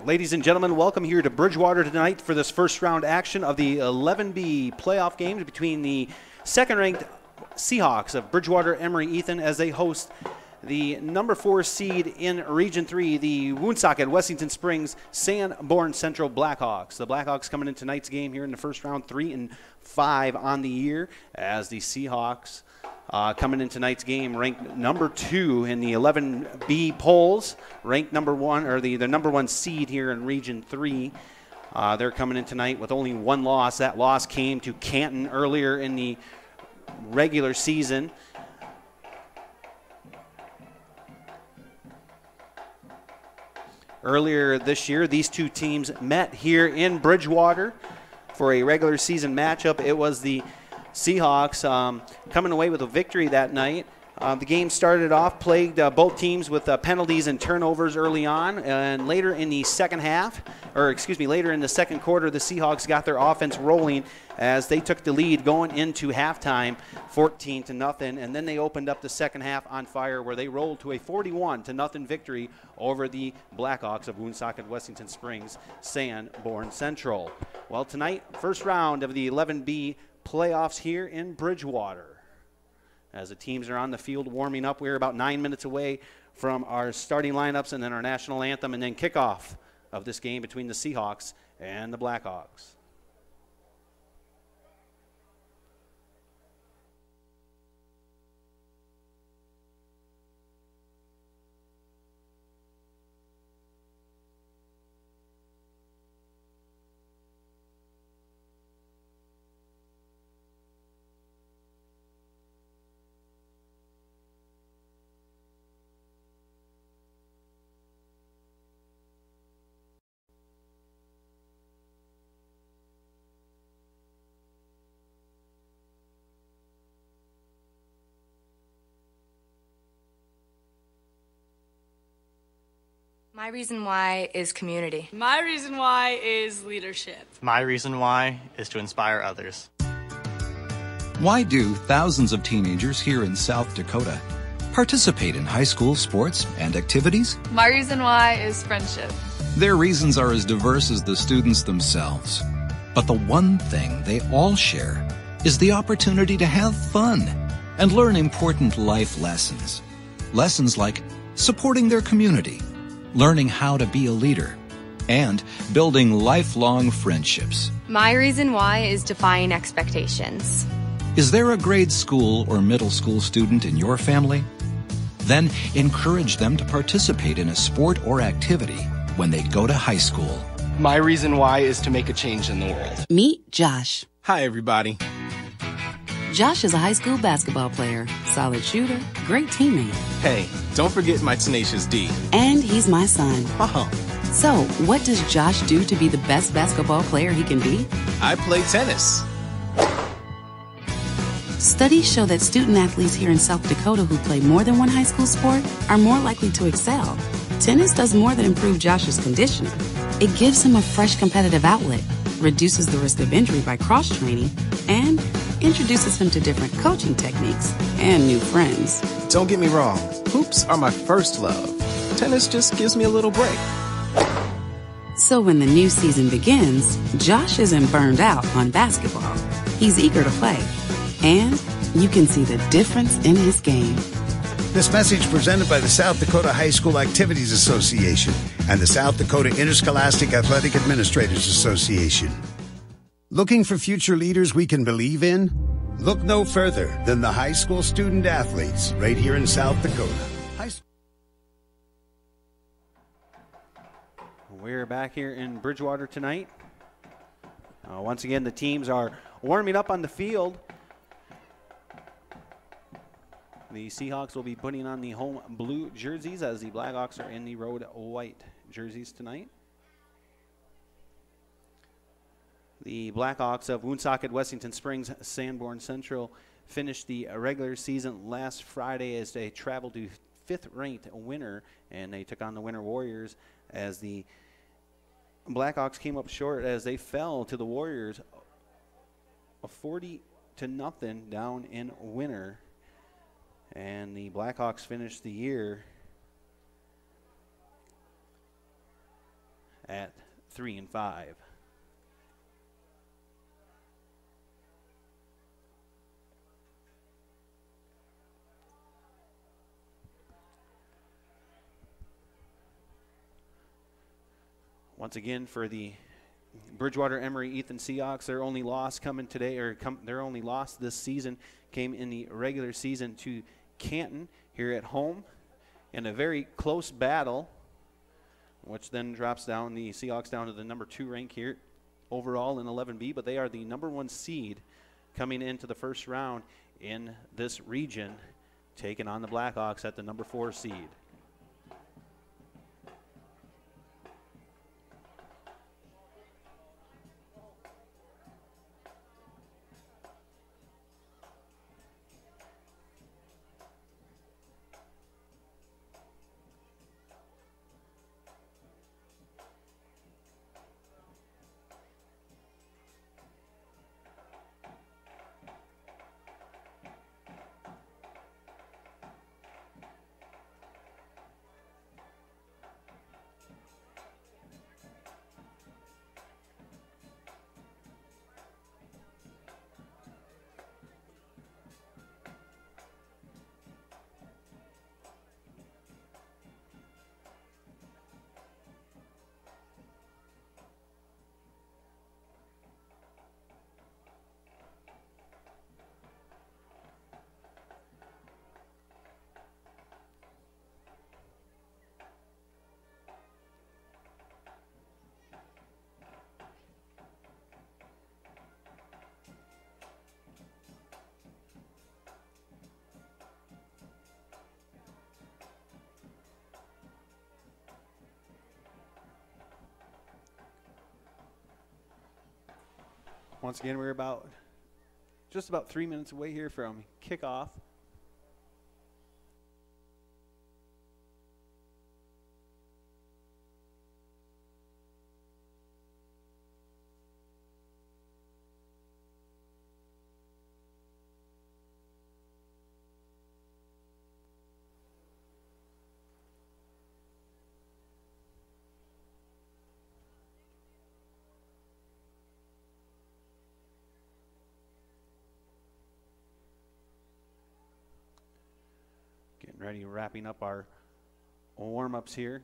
Ladies and gentlemen, welcome here to Bridgewater tonight for this first round action of the 11B playoff games between the second-ranked Seahawks of Bridgewater-Emery Ethan as they host the number 4 seed in Region 3, the Woonsocket Wessington Springs Sanborn Central Blackhawks. The Blackhawks coming in tonight's game here in the first round 3-5 on the year, as the Seahawks coming in tonight's game ranked number 2 in the 11B polls, ranked number 1, or the number 1 seed here in Region 3. They're coming in tonight with only one loss. That loss came to Canton earlier in the regular season. Earlier this year, these two teams met here in Bridgewater for a regular season matchup. It was the Seahawks coming away with a victory that night. The game started off, plagued both teams with penalties and turnovers early on, and later in the second quarter, the Seahawks got their offense rolling as they took the lead going into halftime, 14-0, and then they opened up the second half on fire, where they rolled to a 41-0 victory over the Blackhawks of Woonsocket Wessington Springs Sanborn Central. Well, tonight, first round of the 11B playoffs here in Bridgewater. As the teams are on the field warming up, we're about 9 minutes away from our starting lineups and then our national anthem and then kickoff of this game between the Seahawks and the Blackhawks. My reason why is community. My reason why is leadership. My reason why is to inspire others. Why do thousands of teenagers here in South Dakota participate in high school sports and activities? My reason why is friendship. Their reasons are as diverse as the students themselves. But the one thing they all share is the opportunity to have fun and learn important life lessons. Lessons like supporting their community, learning how to be a leader, and building lifelong friendships. My reason why is defying expectations. Is there a grade school or middle school student in your family? Then encourage them to participate in a sport or activity when they go to high school. My reason why is to make a change in the world. Meet Josh. Hi, everybody. Josh is a high school basketball player, solid shooter, great teammate. Hey, don't forget my tenacious D. And he's my son. Oh. So, what does Josh do to be the best basketball player he can be? I play tennis. Studies show that student athletes here in South Dakota who play more than one high school sport are more likely to excel. Tennis does more than improve Josh's conditioning. It gives him a fresh competitive outlet, reduces the risk of injury by cross-training, and introduces him to different coaching techniques and new friends. Don't get me wrong, hoops are my first love. Tennis just gives me a little break. So when the new season begins, Josh isn't burned out on basketball. He's eager to play, and you can see the difference in his game. This message presented by the South Dakota High School Activities Association and the South Dakota Interscholastic Athletic Administrators Association. Looking for future leaders we can believe in? Look no further than the high school student athletes right here in South Dakota. We're back here in Bridgewater tonight. Once again, the teams are warming up on the field. The Seahawks will be putting on the home blue jerseys as the Blackhawks are in the road white jerseys tonight. The Blackhawks of Woonsocket, Wessington Springs, Sanborn Central finished the regular season last Friday as they traveled to 5th-ranked Winter, and they took on the Winter Warriors as the Blackhawks came up short as they fell to the Warriors 40-0 down in Winter. And the Blackhawks finished the year at 3-5. Once again, for the Bridgewater-Emery Ethan Seahawks, their only loss coming today, or their only loss this season came in the regular season to Canton here at home in a very close battle, which then drops down the Seahawks down to the number 2 rank here overall in 11B, but they are the number 1 seed coming into the first round in this region, taking on the Blackhawks at the number 4 seed. Once again, we're just about 3 minutes away here from kickoff. Getting ready, wrapping up our warm-ups here.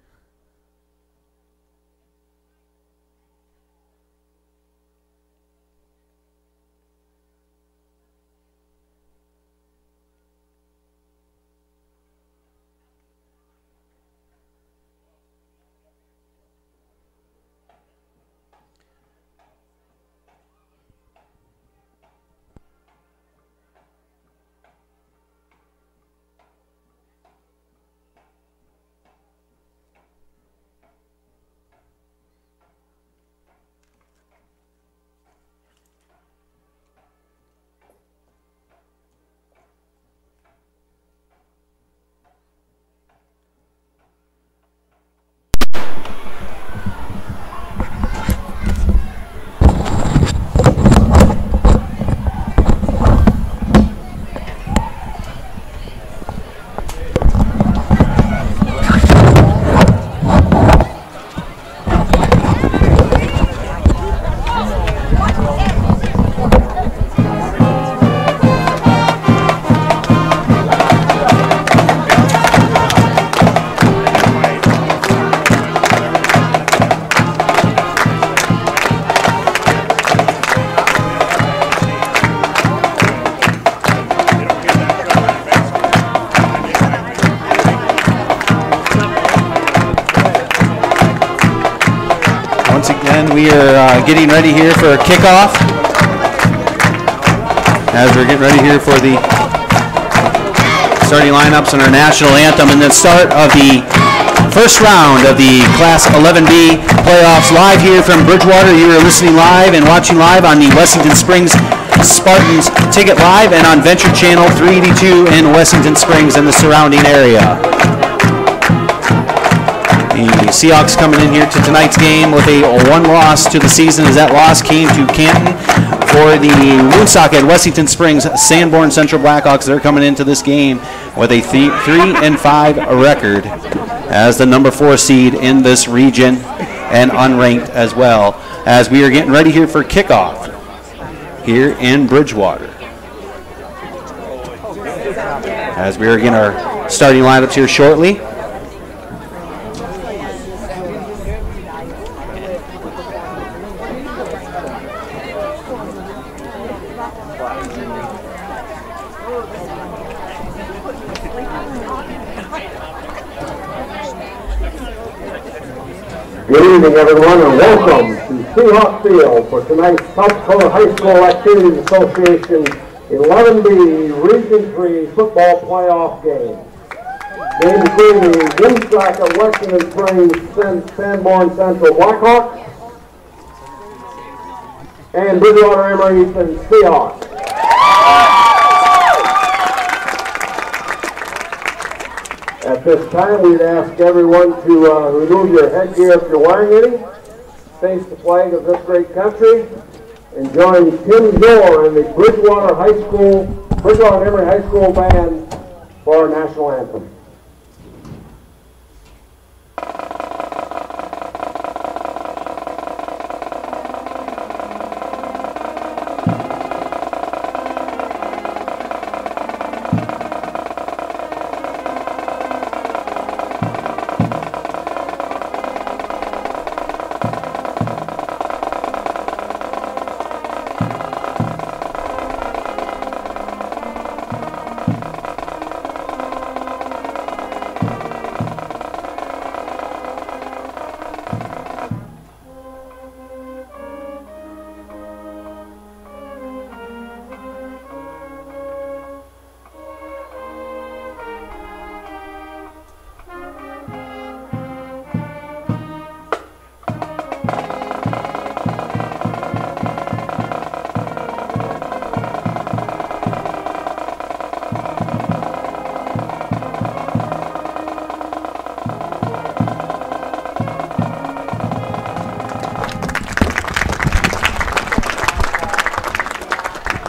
We are getting ready here for a kickoff as we're getting ready here for the starting lineups and our national anthem and the start of the first round of the Class 11B playoffs live here from Bridgewater. You are listening live and watching live on the Wessington Springs Spartans Ticket Live and on Venture Channel 382 in Wessington Springs and the surrounding area. The Seahawks coming in here to tonight's game with a 1 loss to the season as that loss came to Canton. For the Woonsocket, Wessington Springs, Sanborn Central Blackhawks, they're coming into this game with a 3-5 record as the number 4 seed in this region. and unranked as well, as we are getting ready here for kickoff here in Bridgewater. As we are getting our starting lineups here shortly. Good evening, everyone, and welcome to Seahawk Field for tonight's South Dakota High School Activities Association 11B Region 3 football playoff game. Game between the Woonsocket Wessington Springs Sanborn Central Blackhawks and Bridgewater-Emery Seahawks. At this time, we'd ask everyone to remove your headgear if you're wearing any, face the flag of this great country, and join Tim Zor and the Bridgewater-Emery High School Band for our national anthem.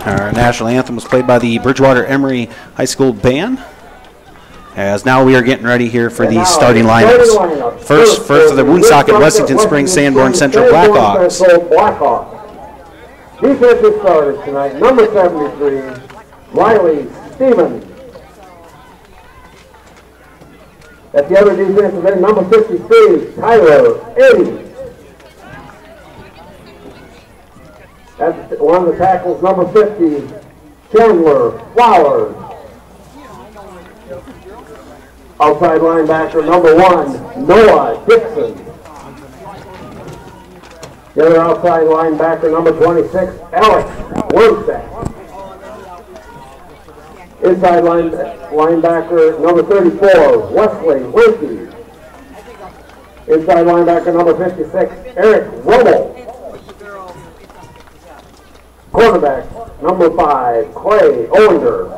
Our national anthem was played by the Bridgewater-Emery High School Band. As now we are getting ready here for the starting lineups. First for the Woonsocket Wessington Springs Sanborn Central Blackhawks. Defensive starters tonight, number 73, Riley Stevens. At the other defensive end, number 53, Tyler Eddy. At one of the tackles, number 50, Chandler Flowers. Outside linebacker, number 1, Noah Dixon. The other outside linebacker, number 26, Alex Woonsocket. Inside linebacker, number 34, Wesley Winky. Inside linebacker, number 56, Eric Rommel. Cornerback, number 5, Clay Owender.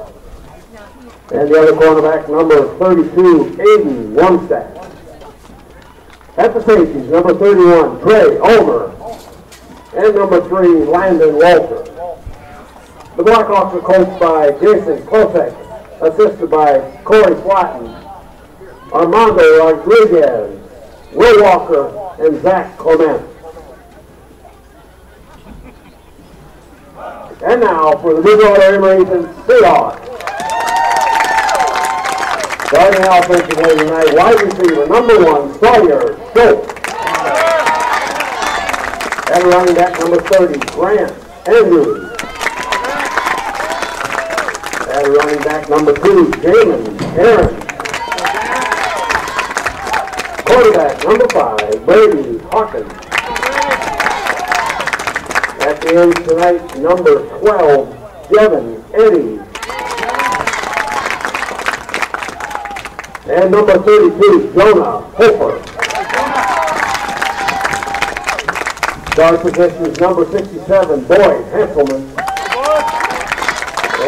And the other cornerback, number 32, Aiden Woonsocket. At the safeties, number 31, Trey Omer. And number 3, Landon Walter. The Blackhawks are coached by Jason Klosek, assisted by Corey Flatten, Armando Rodriguez, Will Walker, and Zach Clement. And now for the Bridgewater-Emery Seahawks. Starting offensively tonight, wide receiver, number 1, Sawyer Schultz. And running back, number 30, Grant Andrews. And running back, number 2, Jamin Aaron. Quarterback, number 5, Brady Hawkins. At the end tonight, number 12, Devin Eddy. And number 32, Jonah Hooper. Guard positions, number 67, Boyd Hanselman.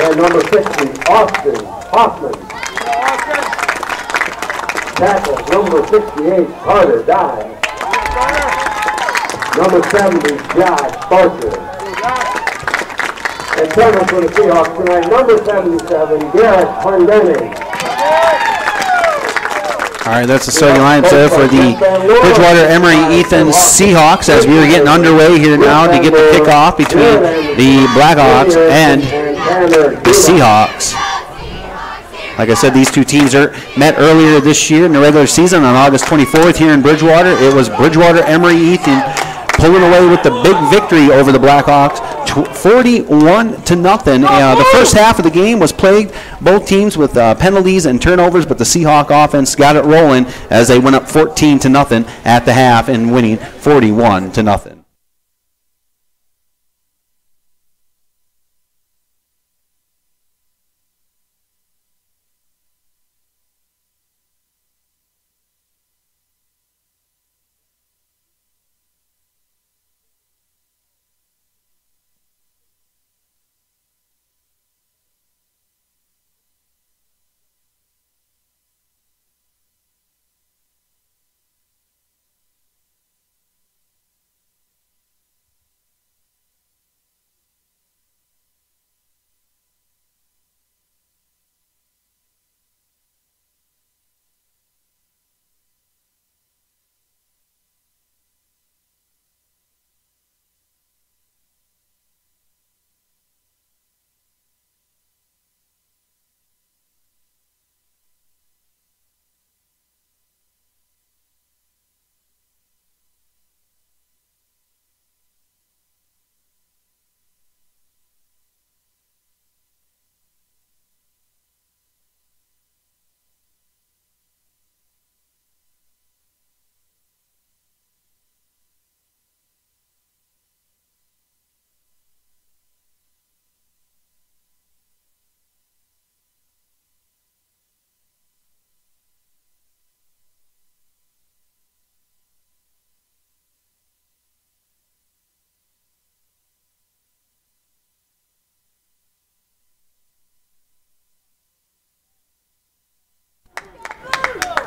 And number 60, Austin Hoffman. Tackles, number 68, Carter Dye. Number 70, Josh Barker. And center for the Seahawks tonight, number 77, Garrett Clendenning. All right, that's the starting lineup there for the Bridgewater-Emery Ethan Seahawks as we are getting underway here now to get the kickoff between the Blackhawks and the Seahawks. Like I said, these two teams met earlier this year in the regular season on August 24th here in Bridgewater. It was Bridgewater-Emery Ethan pulling away with the big victory over the Blackhawks, 41-0. The first half of the game was plagued, both teams with penalties and turnovers, but the Seahawk offense got it rolling as they went up 14-0 at the half and winning 41-0.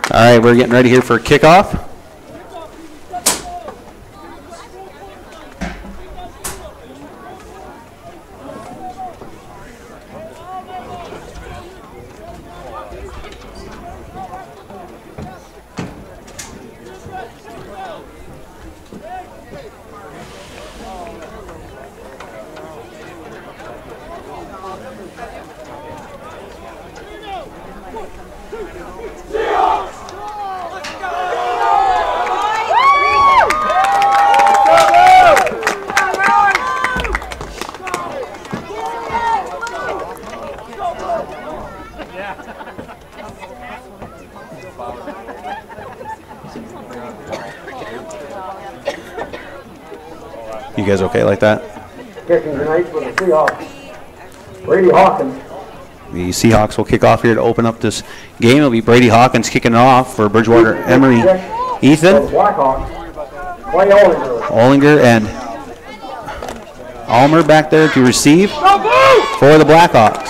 All right, we're getting ready here for kickoff. You guys okay like that? Kicking tonight for the Seahawks, Brady Hawkins. The Seahawks will kick off here to open up this game. It'll be Brady Hawkins kicking it off for Bridgewater-Emery Ethan. Clay Ollinger and Almer back there to receive for the Blackhawks.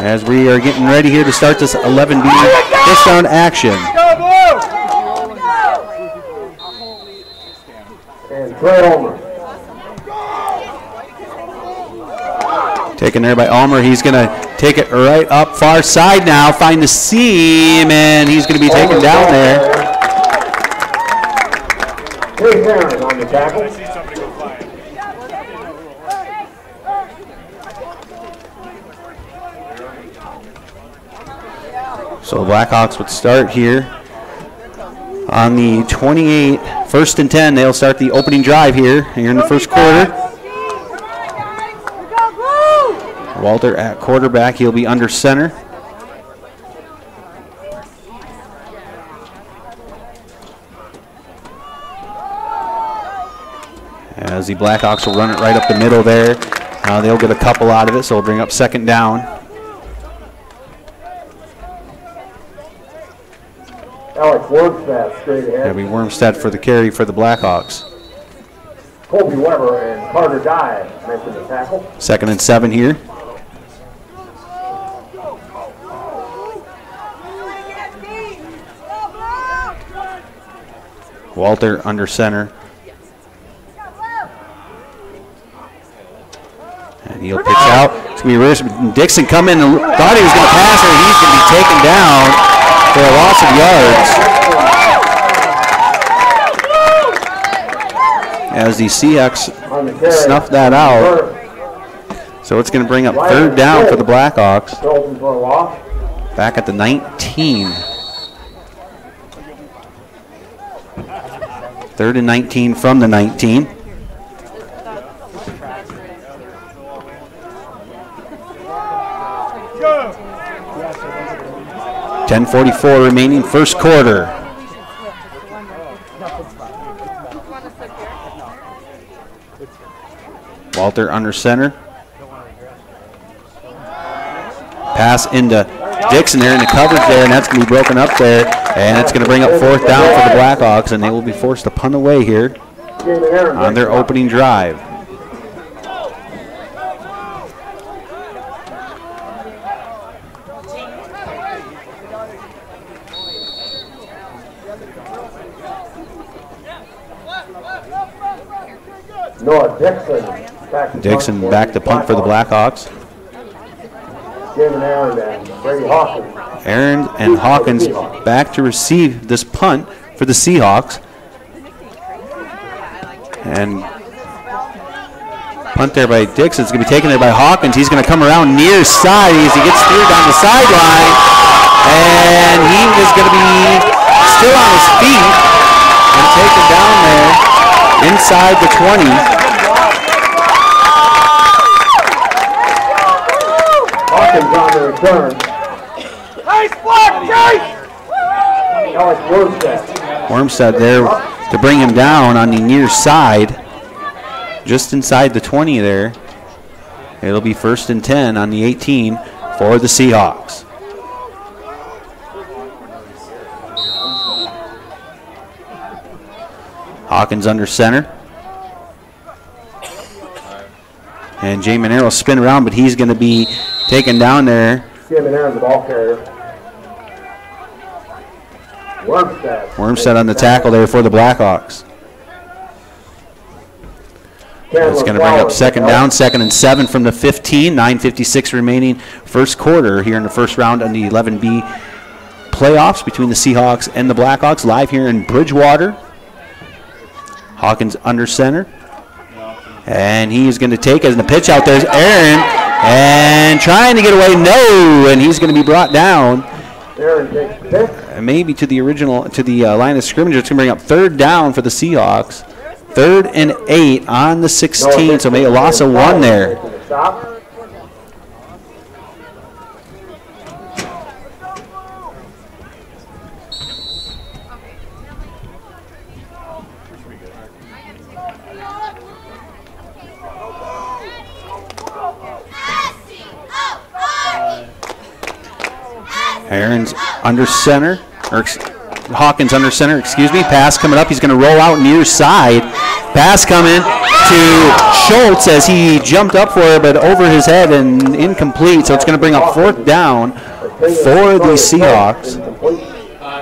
As we are getting ready here to start this 11B first round action. And Clay Almer. Taken there by Almer. He's going to take it right up far side now, find the seam, and he's going to be taken down there. Here's Aaron on the tackle. So the Blackhawks would start here on the 28, 1st and 10. They'll start the opening drive here in the first quarter. Walter at quarterback. He'll be under center. As the Blackhawks will run it right up the middle there. They'll get a couple out of it, so we'll bring up 2nd down. Alex Wormstad straight ahead. That'll be Wormstad for the carry for the Blackhawks. Colby Weber and Carter Dye making the tackle. 2nd and 7 here. Walter under center. And he'll pitch out. It's going to be Dixon come in and thought he was going to pass it. He's going to be taken down. for a loss of yards. As the Seahawks snuffed that out. So it's going to bring up third down for the Blackhawks. Back at the 19. 3rd and 19 from the 19. .10:44 remaining, first quarter. Walter under center. Pass into Dixon there in the coverage there, and that's going to be broken up there. And it's going to bring up fourth down for the Blackhawks, and they will be forced to punt away here on their opening drive. Dixon back to punt for the Blackhawks. Aaron and Hawkins back to receive this punt for the Seahawks. And punt there by Dixon. It's going to be taken there by Hawkins. He's going to come around near side as he gets through down the sideline. And he is going to be still on his feet and taken down there inside the 20. Hawkins on the return. Nice block, Chase! Wormstead there to bring him down on the near side, just inside the 20 there. It'll be 1st and 10 on the 18 for the Seahawks. Hawkins under center. And Jay Monero will spin around, but he's going to be taken down there. The ball carrier. Wormstead on the tackle there for the Blackhawks. It's going to bring up second down, 2nd and 7 from the 15. 9:56 remaining, first quarter here in the first round on the 11B playoffs between the Seahawks and the Blackhawks, live here in Bridgewater. Hawkins under center. And he's going to take it in the pitch out. There's Aaron, and trying to get away, no, and he's going to be brought down. Maybe to the line of scrimmage. It's going to bring up third down for the Seahawks. 3rd and 8 on the 16, so maybe a loss of 1 there. Aaron's under center, or Hawkins under center, excuse me. Pass coming up. He's going to roll out near side. Pass coming to Schultz as he jumped up for it, but over his head and incomplete. So it's going to bring up 4th down for the Seahawks.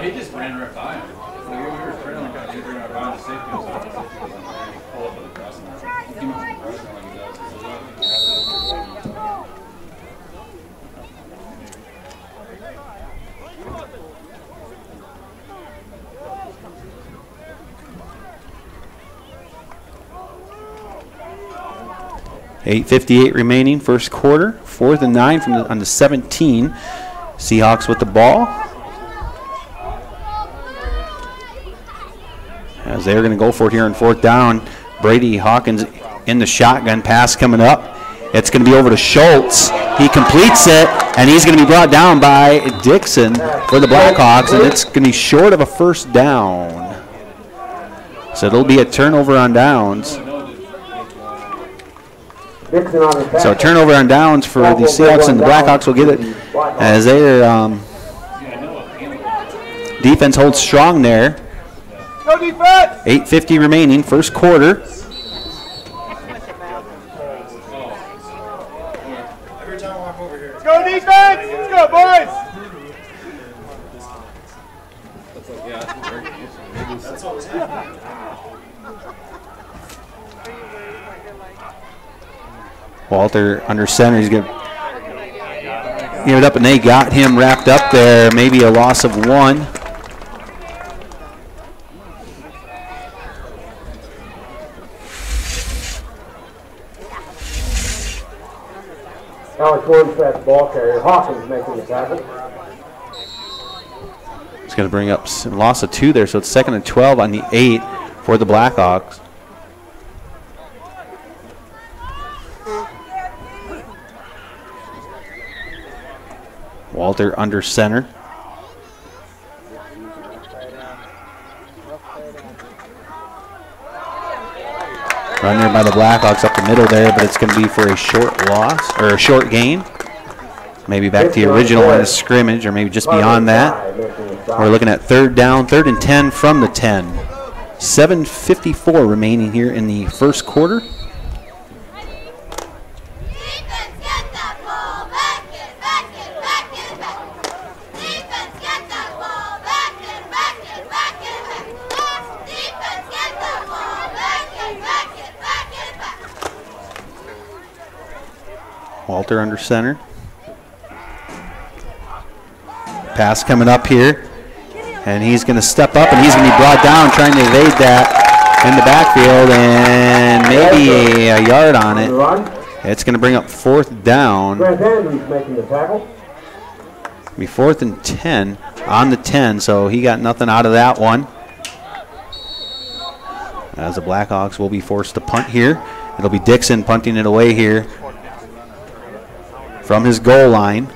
He just ran right by him. We were sprinting like that. He ran right by the safety. Pull up with the press. He must be pressing like he does. 8:58 remaining, first quarter. 4th and 9 on the 17. Seahawks with the ball. As they're going to go for it here on 4th down. Brady Hawkins in the shotgun, pass coming up. It's going to be over to Schultz. He completes it, and he's going to be brought down by Dixon for the Blackhawks, and it's going to be short of a first down. So it'll be a turnover on downs. So turnover on downs for the Seahawks, and the Blackhawks will get it as their defense holds strong there. 8:50 remaining, first quarter. Let's go defense! Let's go, boys! Walter under center. He's going to Gave it up, and they got him wrapped up there. Maybe a loss of 1. Alex Woonsocket, ball carrier. Hawkins making the tackle. It's going to bring up a loss of 2 there, so it's 2nd and 12 on the 8 for the Blackhawks. Walter under center. Run there by the Blackhawks up the middle there, but it's going to be for a short loss, or a short gain. Maybe back to the original line of scrimmage, or maybe just beyond that. We're looking at 3rd down, 3rd and 10 from the 10. 7:54 remaining here in the first quarter. Walter under center. Pass coming up here, and he's going to step up, and he's going to be brought down trying to evade that in the backfield, and maybe a yard on it. It's going to bring up 4th down. Making the tackle. Be 4th and 10 on the 10, so he got nothing out of that one. As the Blackhawks will be forced to punt here. It'll be Dixon punting it away here from his goal line.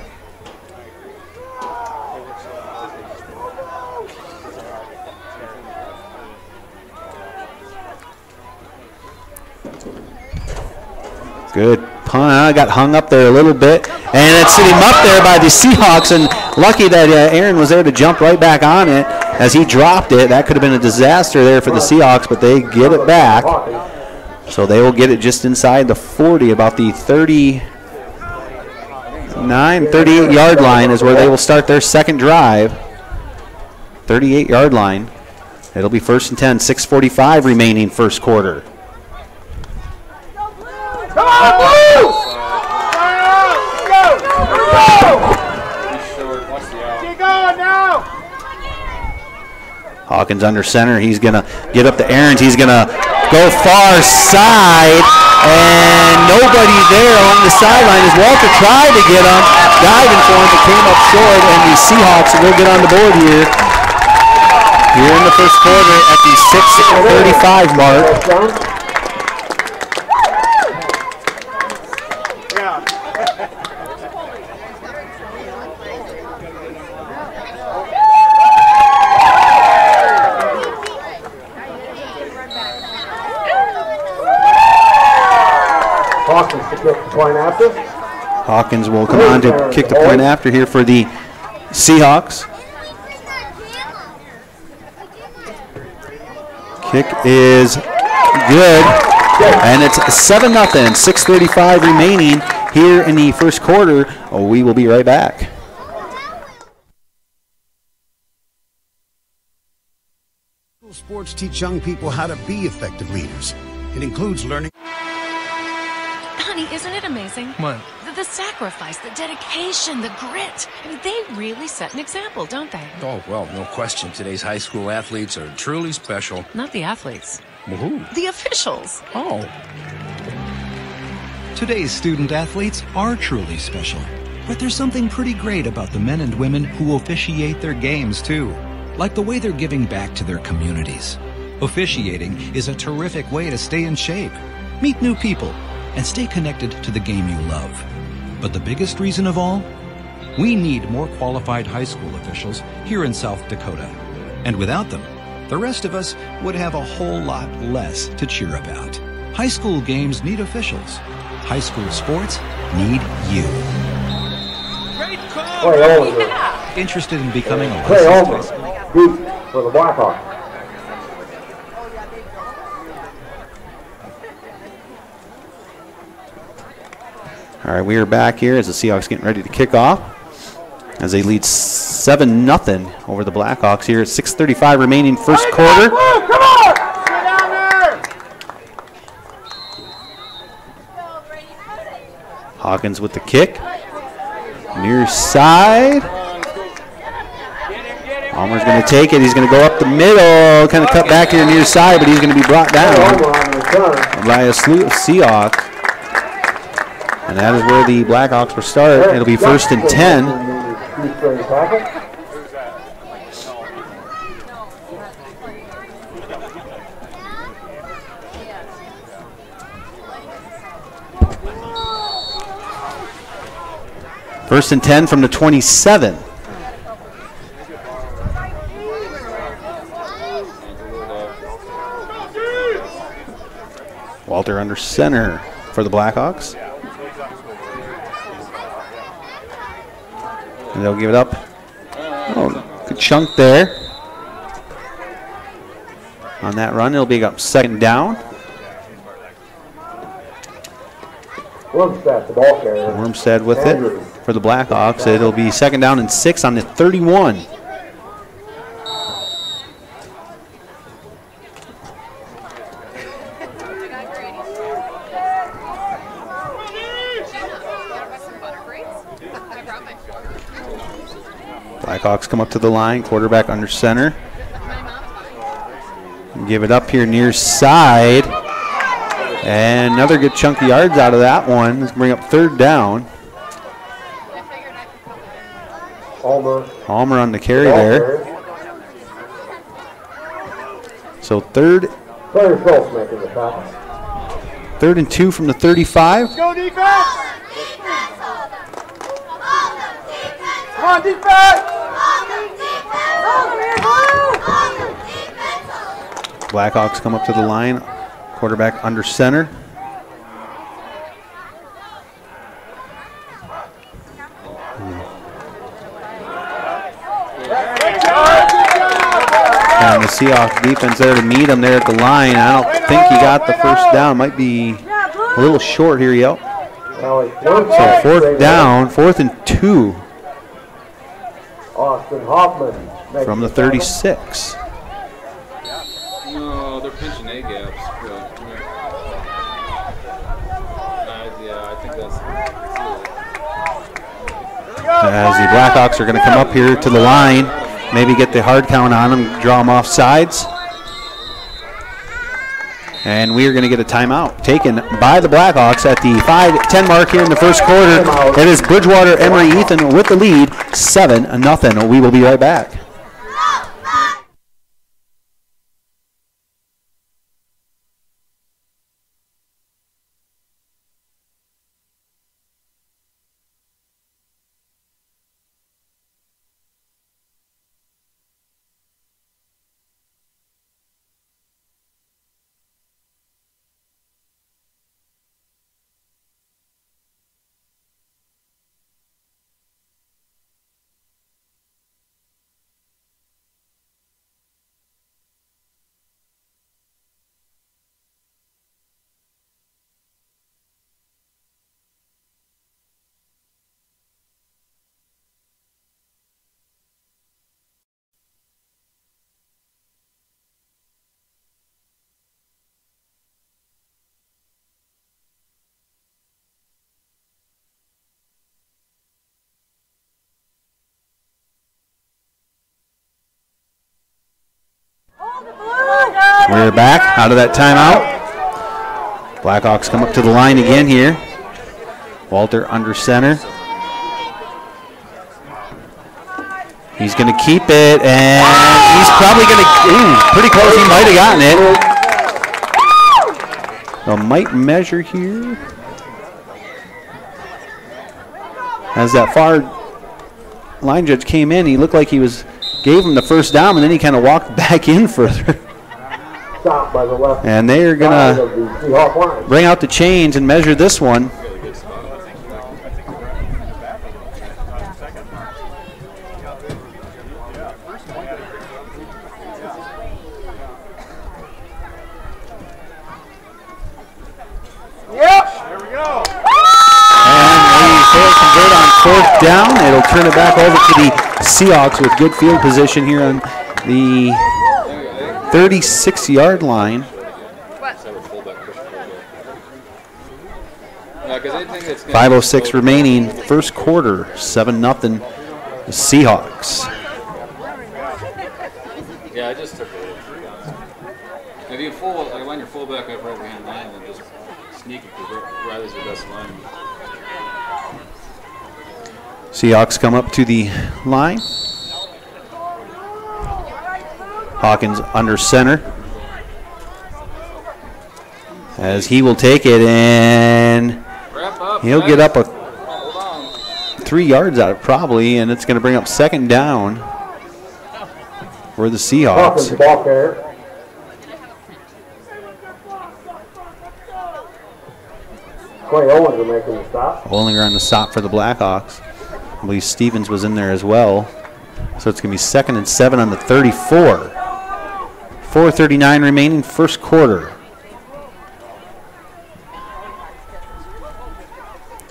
Good punt. Got hung up there a little bit, and it's sitting up there by the Seahawks, and lucky that Aaron was there to jump right back on it as he dropped it. That could have been a disaster there for the Seahawks, but they get it back. So they will get it just inside the 40, about the 38-yard line is where they will start their second drive. 38-yard line. It'll be 1st and 10, 6:45 remaining first quarter. Come on, Blue! Keep going now! Hawkins under center. He's going to get up to Aarons. He's going to go far side, and nobody there on the sideline as Walter tried to get him, diving for him, but came up short, and the Seahawks will get on the board here in the first quarter at the 6:35 mark. Hawkins to kick the point after. Hawkins will come on to kick the point after here for the Seahawks. Kick is good, and it's 7-0, 6:35 remaining here in the first quarter. We will be right back. Sports teach young people how to be effective leaders. It includes learning. Honey, isn't it amazing? What? The sacrifice, the dedication, the grit. I mean, they really set an example, don't they? Oh, well, no question. Today's high school athletes are truly special. Not the athletes. Well, who? The officials. Oh. Today's student athletes are truly special. But there's something pretty great about the men and women who officiate their games, too. Like the way they're giving back to their communities. Officiating is a terrific way to stay in shape, meet new people, and stay connected to the game you love. But the biggest reason of all? We need more qualified high school officials here in South Dakota. And without them, the rest of us would have a whole lot less to cheer about. High school games need officials. High school sports need you. Great call! Yeah. Interested in becoming a Play licensed over. Deep for the Blackhawks. All right, we are back here as the Seahawks getting ready to kick off as they lead 7-0 over the Blackhawks here at 6:35 remaining first quarter. Come on! Sit down there! Hawkins with the kick. Near side. Almer's going to take it. He's going to go up the middle, kind of cut back here near side, but he's going to be brought down by a Seahawk. And that is where the Blackhawks will start. It'll be 1st and 10. First and 10 from the 27. Walter under center for the Blackhawks. And they'll give it up. Oh, good chunk there. On that run, it'll be up 2nd down. Wormstead, the ball carrier. Wormstead with it for the Blackhawks. It'll be 2nd down and 6 on the 31. Blackhawks come up to the line, quarterback under center. Give it up here near side. And another good chunk of yards out of that one. Let's bring up 3rd down. Almer on the carry there. So 3rd and 2 from the 35. Let's go defense! Come on, defense! Blackhawks come up to the line. Quarterback under center. And the Seahawks defense there to meet him there at the line. I don't think he got the 1st down. Might be a little short here, yep. So 4th down, 4th and 2. Austin Hoffman from the 36. No, they're pinching A gaps. Yeah, I think that's. As the Blackhawks are going to come up here to the line, maybe get the hard count on them, draw them off sides. And we are going to get a timeout taken by the Blackhawks at the 5:10 mark here in the 1st quarter. It is Bridgewater-Emery Ethan with the lead, 7-0. We will be right back. We're back out of that timeout. Blackhawks come up to the line again here. Walter under center. He's going to keep it, and he's probably going to, pretty close. He might have gotten it. A might measure here. As that far line judge came in, he looked like he gave him the 1st down, and then he kind of walked back in further. By the left, and they are going to bring out the chains and measure this one. Convert on 4th down. It'll turn it back over to the Seahawks with good field position here on the 36-yard line. fullback push forward. 5:06 remaining, first quarter, 7-0 Seahawks. Yeah, I just took it. If you line your fullback up right behind line, then just sneak it because Riley's your best line. Seahawks come up to the line. Hawkins under center. As he will take it, and he'll get up 3 yards out of it probably, and it's going to bring up second down for the Seahawks. Ollinger making the stop. Ollinger on the stop for the Blackhawks. I believe Stevens was in there as well. So it's going to be 2nd and 7 on the 34. 4:39 remaining, first quarter.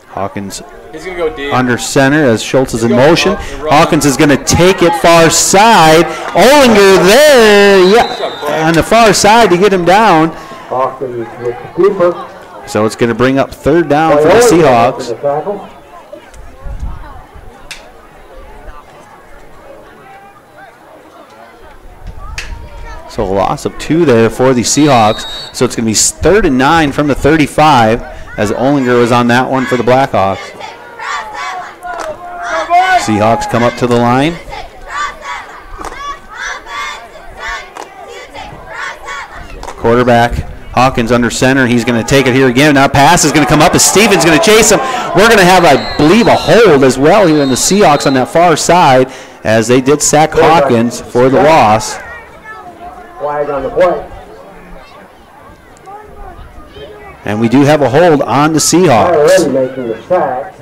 Hawkins He's gonna go deep. Under center as Schultz is in motion. Hawkins is going to take it far side. Ollinger there, yeah, on the far side to get him down. Hawkins with the keeper. So it's going to bring up third down for the Seahawks. So a loss of 2 there for the Seahawks. So it's going to be 3rd and 9 from the 35 as Ollinger was on that one for the Blackhawks. Seahawks come up to the line. Quarterback Hawkins under center. He's going to take it here again. Now pass is going to come up as Stevens going to chase him. We're going to have, I believe, a hold as well here in the Seahawks on that far side as they did sack Hawkins for the loss. Flag on the play. And we do have a hold on the Seahawks. Already making the sack.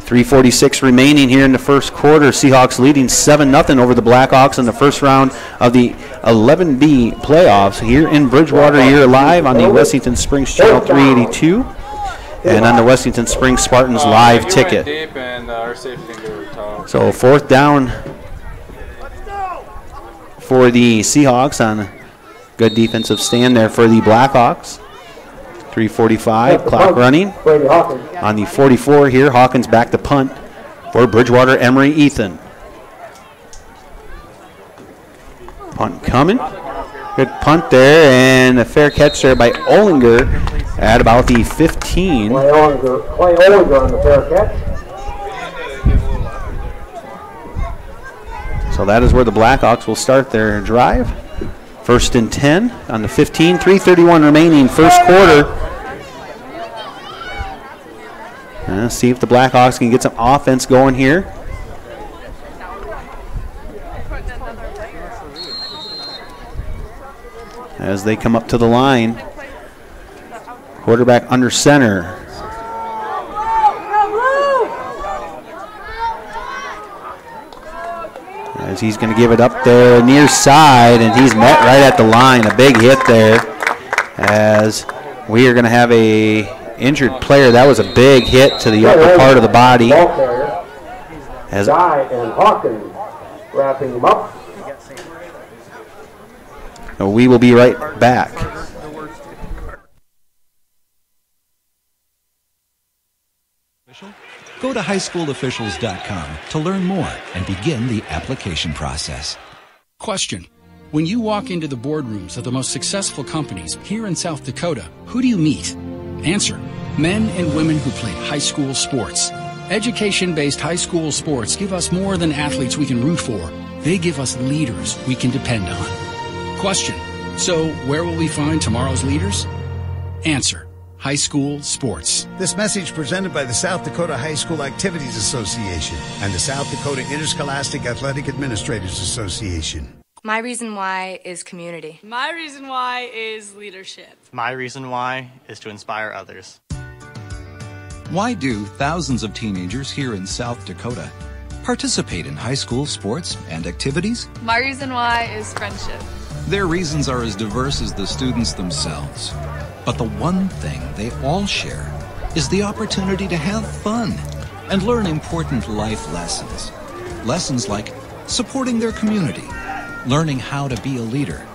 3:46 remaining here in the first quarter. Seahawks leading 7-0 over the Blackhawks in the first round of the 11B playoffs here in Bridgewater. You're live on the Wessington Springs Channel 382 and on the Wessington Springs Spartans live ticket. So 4th down for the Seahawks on a good defensive stand there for the Blackhawks. 3:45, clock running. On the 44 here, Hawkins back to punt for Bridgewater-Emery Ethan. Punt coming. Good punt there, and a fair catch there by Ollinger at about the 15. Clay Ollinger on the fair catch. So that is where the Blackhawks will start their drive. 1st and 10 on the 15. 3:31 remaining, first quarter. See if the Blackhawks can get some offense going here. As they come up to the line. Quarterback under center. As he's going to give it up there near side, and he's met right at the line. A big hit there as we are going to have a injured player. That was a big hit to the upper part of the body. As Guy and Hawkins wrapping him up. So we will be right back. Go to highschoolofficials.com to learn more and begin the application process. Question. When you walk into the boardrooms of the most successful companies here in South Dakota, who do you meet? Answer. Men and women who played high school sports. Education-based high school sports give us more than athletes we can root for. They give us leaders we can depend on. Question. So where will we find tomorrow's leaders? Answer. High school sports. This message presented by the South Dakota High School Activities Association and the South Dakota Interscholastic Athletic Administrators Association. My reason why is community. My reason why is leadership. My reason why is to inspire others. Why do thousands of teenagers here in South Dakota participate in high school sports and activities? My reason why is friendship. Their reasons are as diverse as the students themselves. But the one thing they all share is the opportunity to have fun and learn important life lessons. Lessons like supporting their community, learning how to be a leader,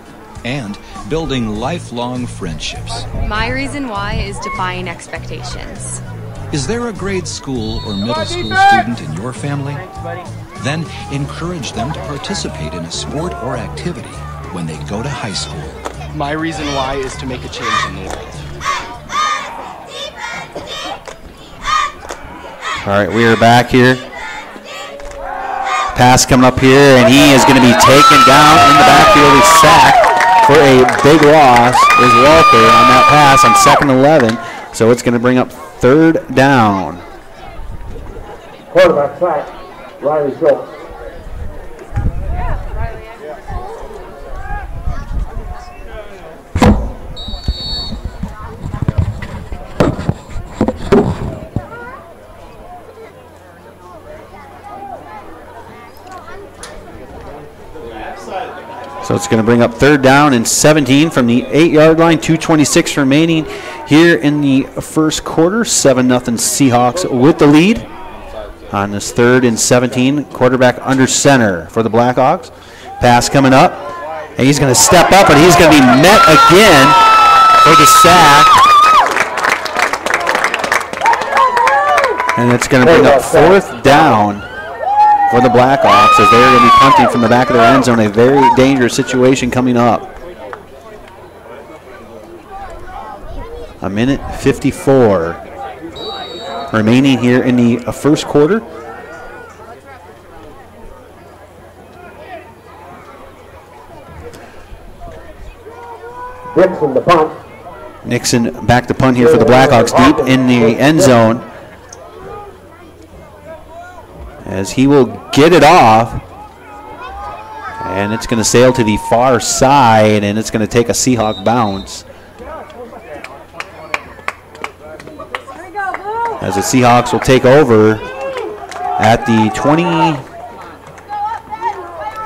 and building lifelong friendships. My reason why is defying expectations. Is there a grade school or middle school student in your family? Then encourage them to participate in a sport or activity when they go to high school. My reason why is to make a change in the world. All right, we are back here. Pass coming up here, and he is going to be taken down in the backfield. He's sacked for a big loss is Walker on that pass on 2nd and 11. So it's going to bring up 3rd down. Quarterback sack, Riley Schultz. So it's going to bring up 3rd down and 17 from the 8-yard line. 2:26 remaining here in the first quarter. 7-0 Seahawks with the lead on this 3rd and 17. Quarterback under center for the Blackhawks. Pass coming up. And he's going to step up, and he's going to be met again for the sack. And it's going to bring up 4th down for the Blackhawks as they're going to be punting from the back of their end zone. A very dangerous situation coming up. 1:54 remaining here in the first quarter. Nixon the punt. Nixon back to punt here for the Blackhawks deep in the end zone, as he will get it off, and it's going to sail to the far side, and it's going to take a Seahawk bounce. As the Seahawks will take over at the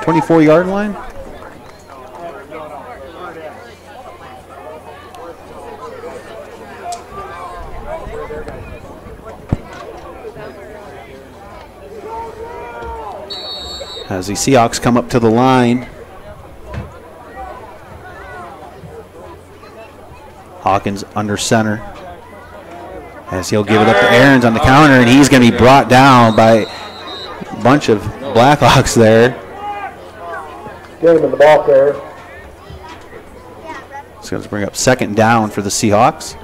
24-yard line. As the Seahawks come up to the line. Hawkins under center. As he'll give it up to Aarons on the counter, and he's going to be brought down by a bunch of Blackhawks there. Get him in the ball carrier. It's going to bring up 2nd down for the Seahawks.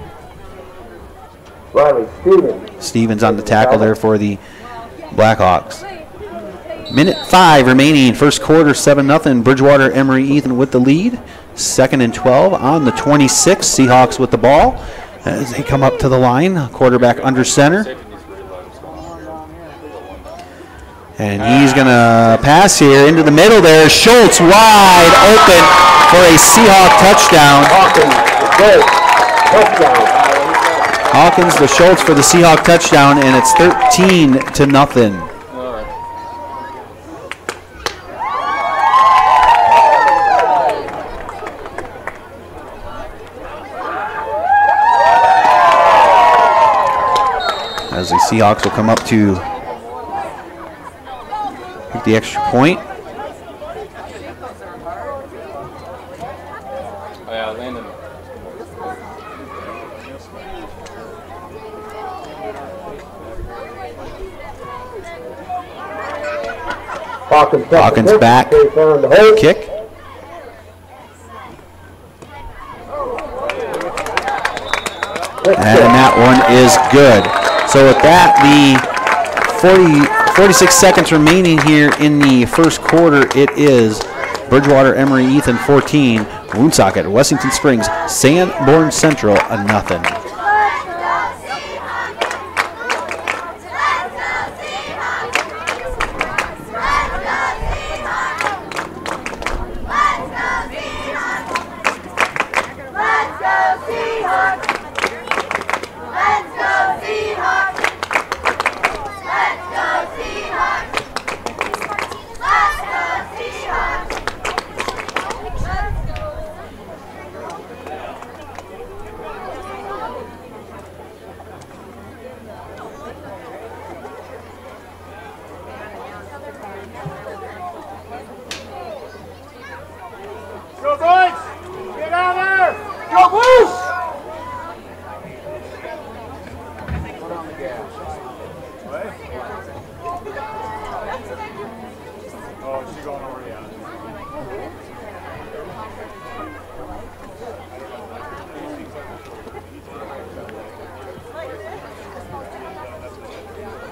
Riley Stevens. Stevens on the tackle there for the Blackhawks. 1:05 remaining, first quarter, 7-0. Bridgewater-Emery Ethan with the lead. 2nd and 12 on the 26. Seahawks with the ball as they come up to the line. Quarterback under center. And he's going to pass here into the middle there. Schultz wide open for a Seahawk touchdown. Hawkins to Schultz for the Seahawk touchdown, and it's 13-0. As the Seahawks will come up to the extra point. Hawkins back, kick. And that one is good. So with that, the 46 seconds remaining here in the first quarter, it is Bridgewater-Emery Ethan 14, Woonsocket, Wessington Springs, Sanborn Central, 0.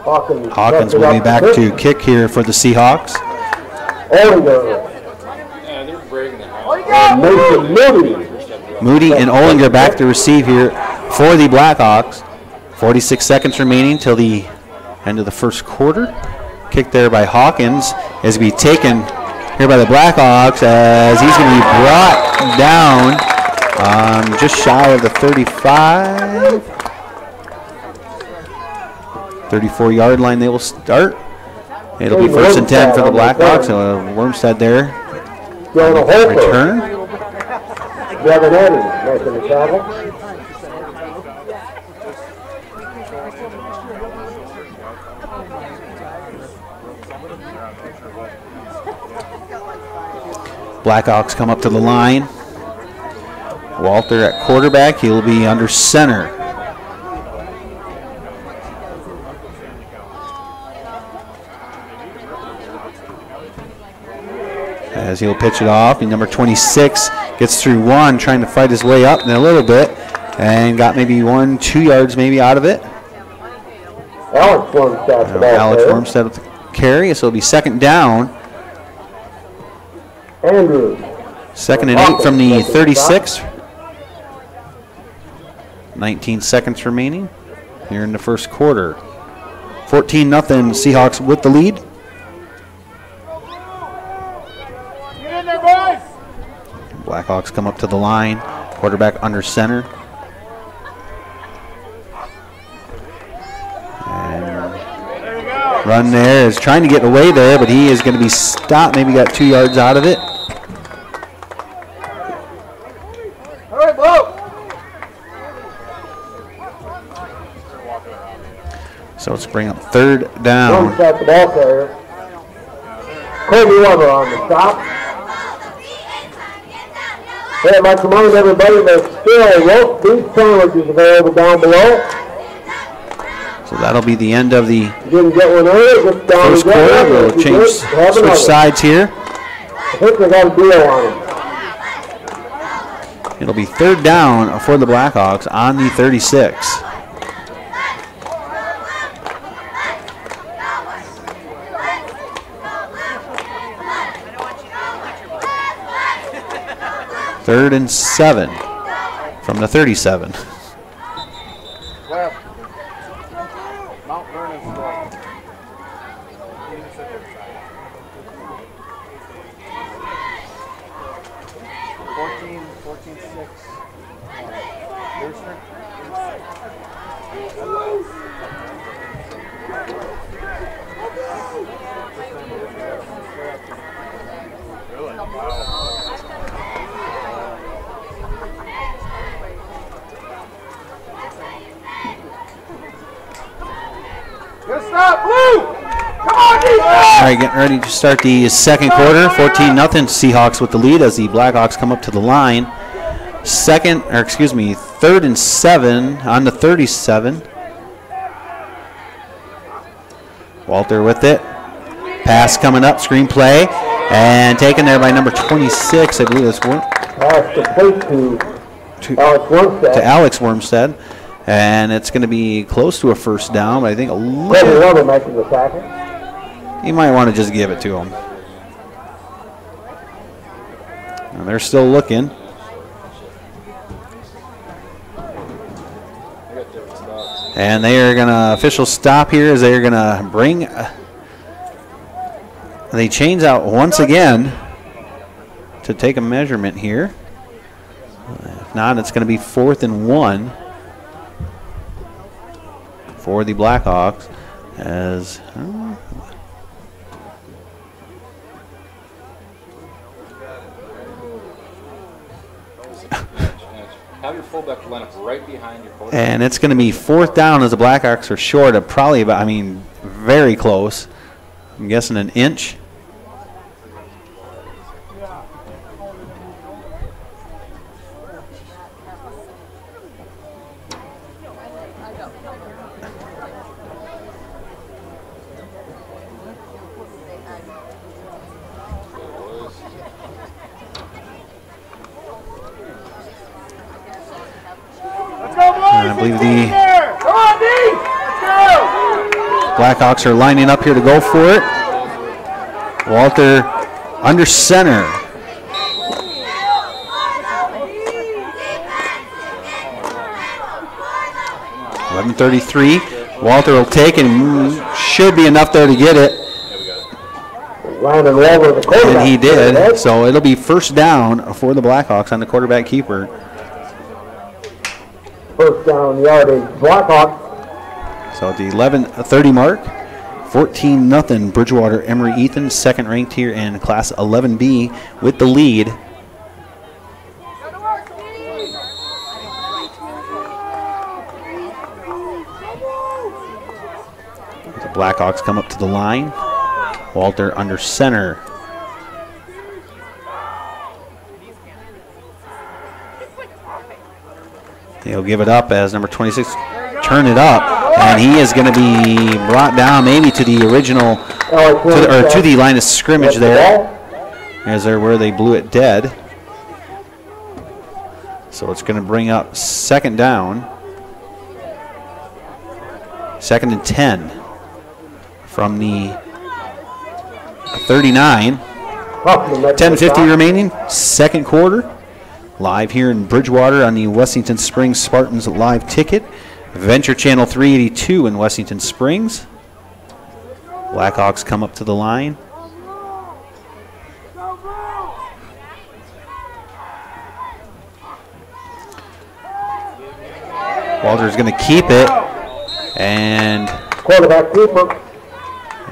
Hawkins will be back to kick here for the Seahawks. Moody and Olinger back to receive here for the Blackhawks. 46 seconds remaining till the end of the first quarter. Kick there by Hawkins is going to be taken here by the Blackhawks as he's going to be brought down just shy of the 35. 34-yard line they will start. It'll be 1st and 10 for the Blackhawks. Wormstead there. Return. Making the tackle. Blackhawks come up to the line. Walter at quarterback. He'll be under center. As he'll pitch it off. And number 26 gets through one, trying to fight his way up in a little bit. And got maybe 1-2 yards maybe out of it. Alex Wormstead with the carry. So it'll be 2nd down. Andrew. 2nd and 8 from the 36. 19 seconds remaining here in the first quarter. 14-0 Seahawks with the lead. Get in there, boys! Blackhawks come up to the line. Quarterback under center. And run there is trying to get away there, but he is going to be stopped. Maybe got 2 yards out of it. All right, blow! So let's bring up 3rd down. At the ball carrier. Kobe Weber on the stop. Hey, I'd like to remind everybody there's still roast beef sandwiches available down below. So that'll be the end of the Didn't get one earlier, just down first quarter. We'll switch sides here. I think they got a deal on them. It'll be 3rd down for the Blackhawks on the 36. Third and 7 from the 37. Mount Vernon's 14-6. Good stop, Blue! Come on, defense! All right, getting ready to start the second quarter. 14-0 Seahawks with the lead as the Blackhawks come up to the line. 3rd and 7 on the 37. Walter with it. Pass coming up, screen play, and taken there by number 26. I believe that's to Alex Wormstead. And it's going to be close to a 1st down, but I think a little. Making the tackle. You might want to just give it to him. And they're still looking. And they are going to official stop here as they are going to bring. They change out once again to take a measurement here. If not, it's going to be 4th and 1 for the Blackhawks as have your fullback line up right behind your quarterback. And it's going to be 4th down as the Blackhawks are short of probably about, very close. I'm guessing an inch. Let's go, boys! I believe Come on, D! Let's go! Blackhawks are lining up here to go for it. Walter under center. .11:33. Walter will take and should be enough there to get it. And he did. So it'll be first down for the Blackhawks on the quarterback keeper. First down yardage, Blackhawks. So at the 11:30 mark, 14-0 Bridgewater-Emery Ethan, second ranked here in Class 11B with the lead. The Blackhawks come up to the line. Walter under center. He'll give it up as number 26 turn it up, and he is going to be brought down maybe to the original, to the line of scrimmage there, as they're where they blew it dead. So it's going to bring up second down, 2nd and 10 from the 39. 10:50 remaining, second quarter. Live here in Bridgewater on the Wessington Springs Spartans live ticket. Venture Channel 382 in Wessington Springs. Blackhawks come up to the line. Walter's going to keep it and quarterback keeper.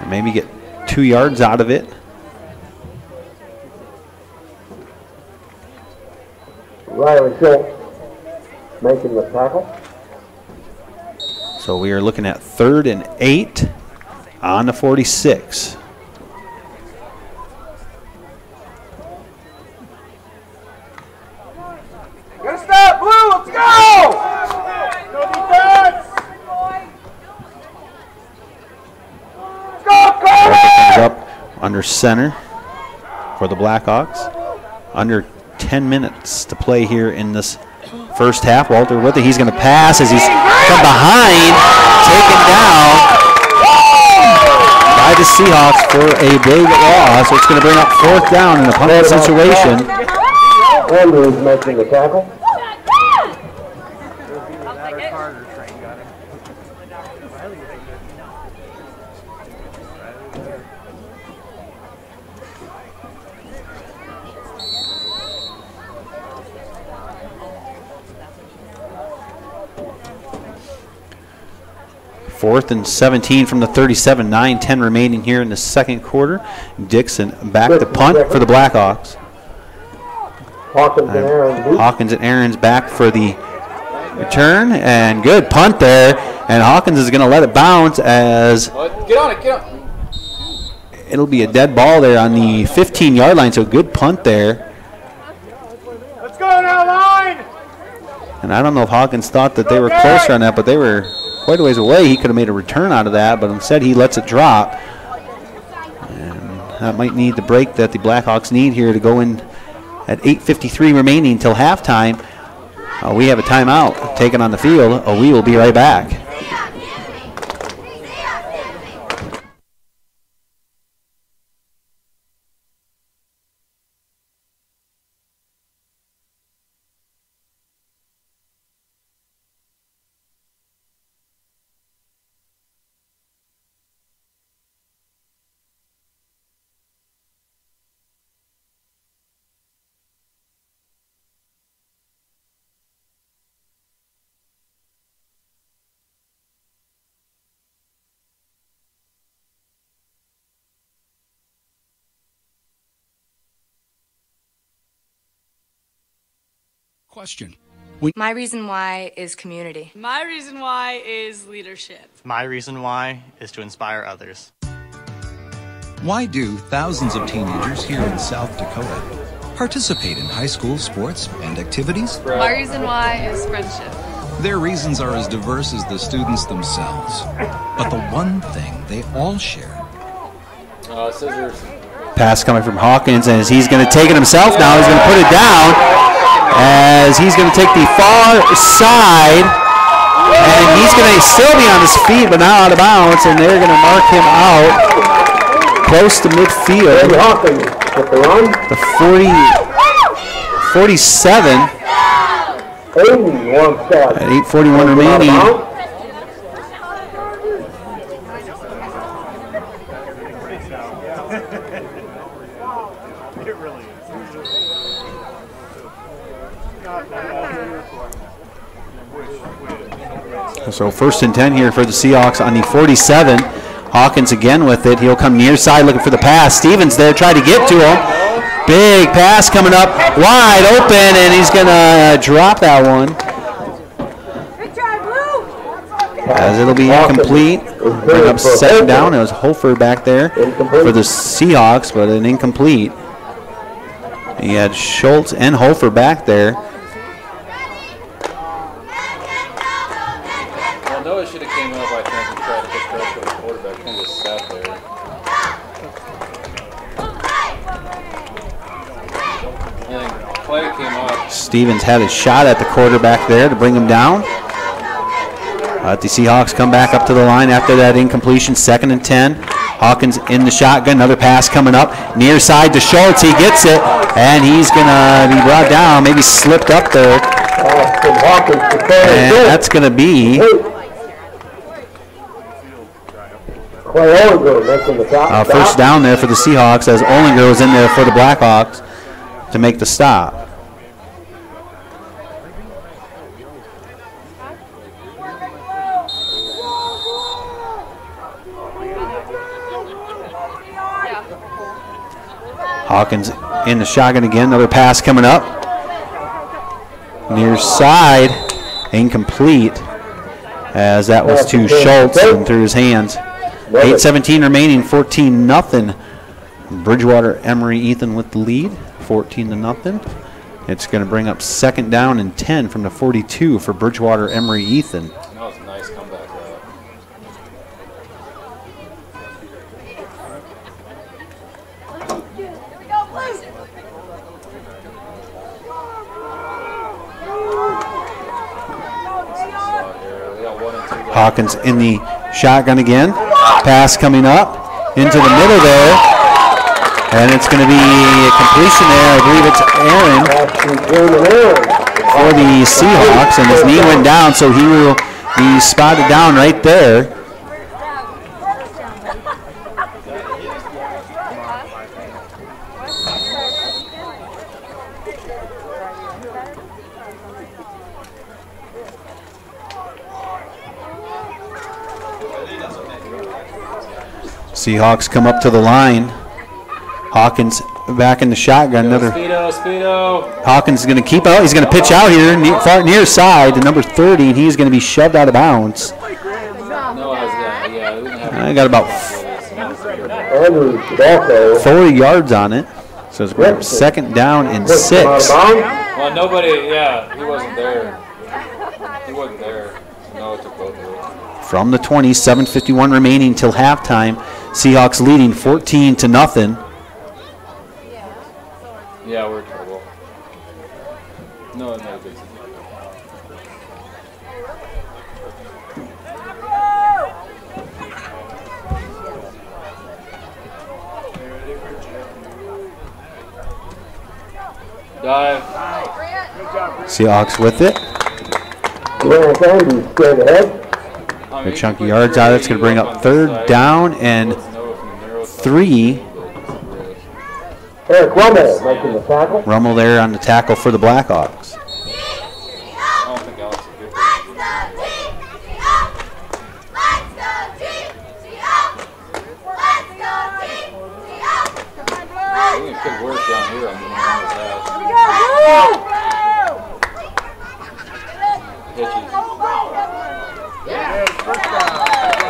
Maybe get 2 yards out of it. Riley Schultz making the tackle. So we are looking at 3rd and 8 on the 46. Gonna stop, Blue, let's go! No defense! Let's go, Walter comes up under center for the Blackhawks. Under 10 minutes to play here in this first half. Walter with it. He's going to pass as he's from behind, taken down by the Seahawks for a big loss. So it's going to bring up 4th down in a punting situation. Andrews making the tackle. Fourth and 17 from the 37, 9-10 remaining here in the second quarter. Dixon back to punt for the Blackhawks. Hawkins and Aaron's back for the return, and good punt there. And Hawkins is going to let it bounce as get on it. It'll be a dead ball there on the 15-yard line, so good punt there. Let's go now, line! And I don't know if Hawkins thought that they were closer on that, but they were quite a ways away. He could have made a return out of that, but instead he lets it drop. And that might need the break that the Blackhawks need here to go in at 8:53 remaining until halftime. We have a timeout taken on the field. We will be right back. Question. My reason why is community. My reason why is leadership. My reason why is to inspire others. Why do thousands of teenagers here in South Dakota participate in high school sports and activities? My reason why is friendship. Their reasons are as diverse as the students themselves. But the one thing they all share. Scissors. Pass coming from Hawkins, and he's going to take it himself now. He's going to put it down as he's going to take the far side And he's going to still be on his feet, but now out of bounds, and they're going to mark him out close to midfield. The 47. At 8:41 remaining. So 1st and 10 here for the Seahawks on the 47. Hawkins again with it. He'll come near side looking for the pass. Stevens there, tried to get to him. Big pass coming up, wide open, and he's going to drop that one. As it'll be incomplete. Bring up 2nd down. It was Hofer back there for the Seahawks, but an incomplete. He had Schultz and Hofer back there. Noah should have came up, I think, and tried to put pressure on the quarterback. Kind of just sat there. And Clay came up. Stevens had a shot at the quarterback there to bring him down. The Seahawks come back up to the line after that incompletion. 2nd and 10. Hawkins in the shotgun. Another pass coming up. Near side to Schultz. He gets it, and he's going to be brought down. Maybe slipped up there. And that's going to be first down there for the Seahawks as Olinger was in there for the Blackhawks to make the stop. Hawkins in the shotgun again. Another pass coming up. Near side. Incomplete. As that was to Schultz and through his hands. 8:17 remaining. 14-0. Bridgewater-Emery Ethan with the lead. 14-0. It's going to bring up 2nd down and 10 from the 42 for Bridgewater-Emery Ethan. That was a nice comeback. Hawkins in the shotgun again. Pass coming up into the middle there. And it's going to be a completion there. I believe it's Aaron for the Seahawks. And his knee went down, so he will be spotted down right there. Seahawks come up to the line. Hawkins back in the shotgun. Another Speedo. Hawkins is going to keep out. He's going to pitch out here far near side to number 30, and he's going to be shoved out of bounds. I got about 40 yards on it. So it's 2nd down and 6. Well, nobody, he wasn't there. He wasn't there. No, it took both of them. From the 20, 7:51 remaining till halftime. Seahawks leading 14-0. Yeah, we're in trouble. No, not a good thing. Dive. Seahawks with it. Good chunky yards out. It's going to bring up 3rd down and 3. Eric Rummel making the tackle. Rummel there on the tackle for the Blackhawks. Good work down here on the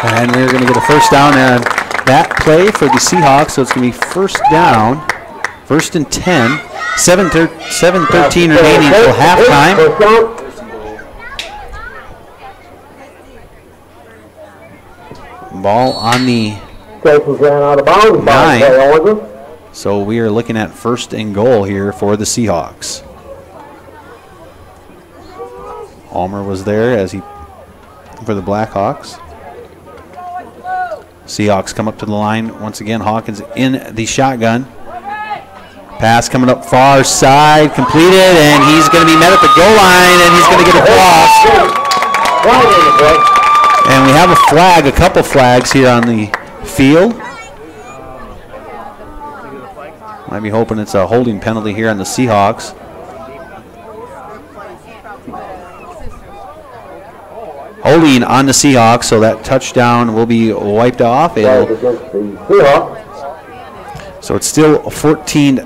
And we're going to get a first down on that play for the Seahawks. So it's going to be 1st down, 1st and 10, 7:13 remaining until halftime. Ball on the 9. So we are looking at 1st and goal here for the Seahawks. Almer was there as he for the Blackhawks. Seahawks come up to the line once again. Hawkins in the shotgun. Pass coming up far side, completed, and he's going to be met at the goal line, and he's going to get across. And we have a flag, a couple flags here on the field. Might be hoping it's a holding penalty here on the Seahawks. Holding on the Seahawks, so that touchdown will be wiped off. So it's still 14-0.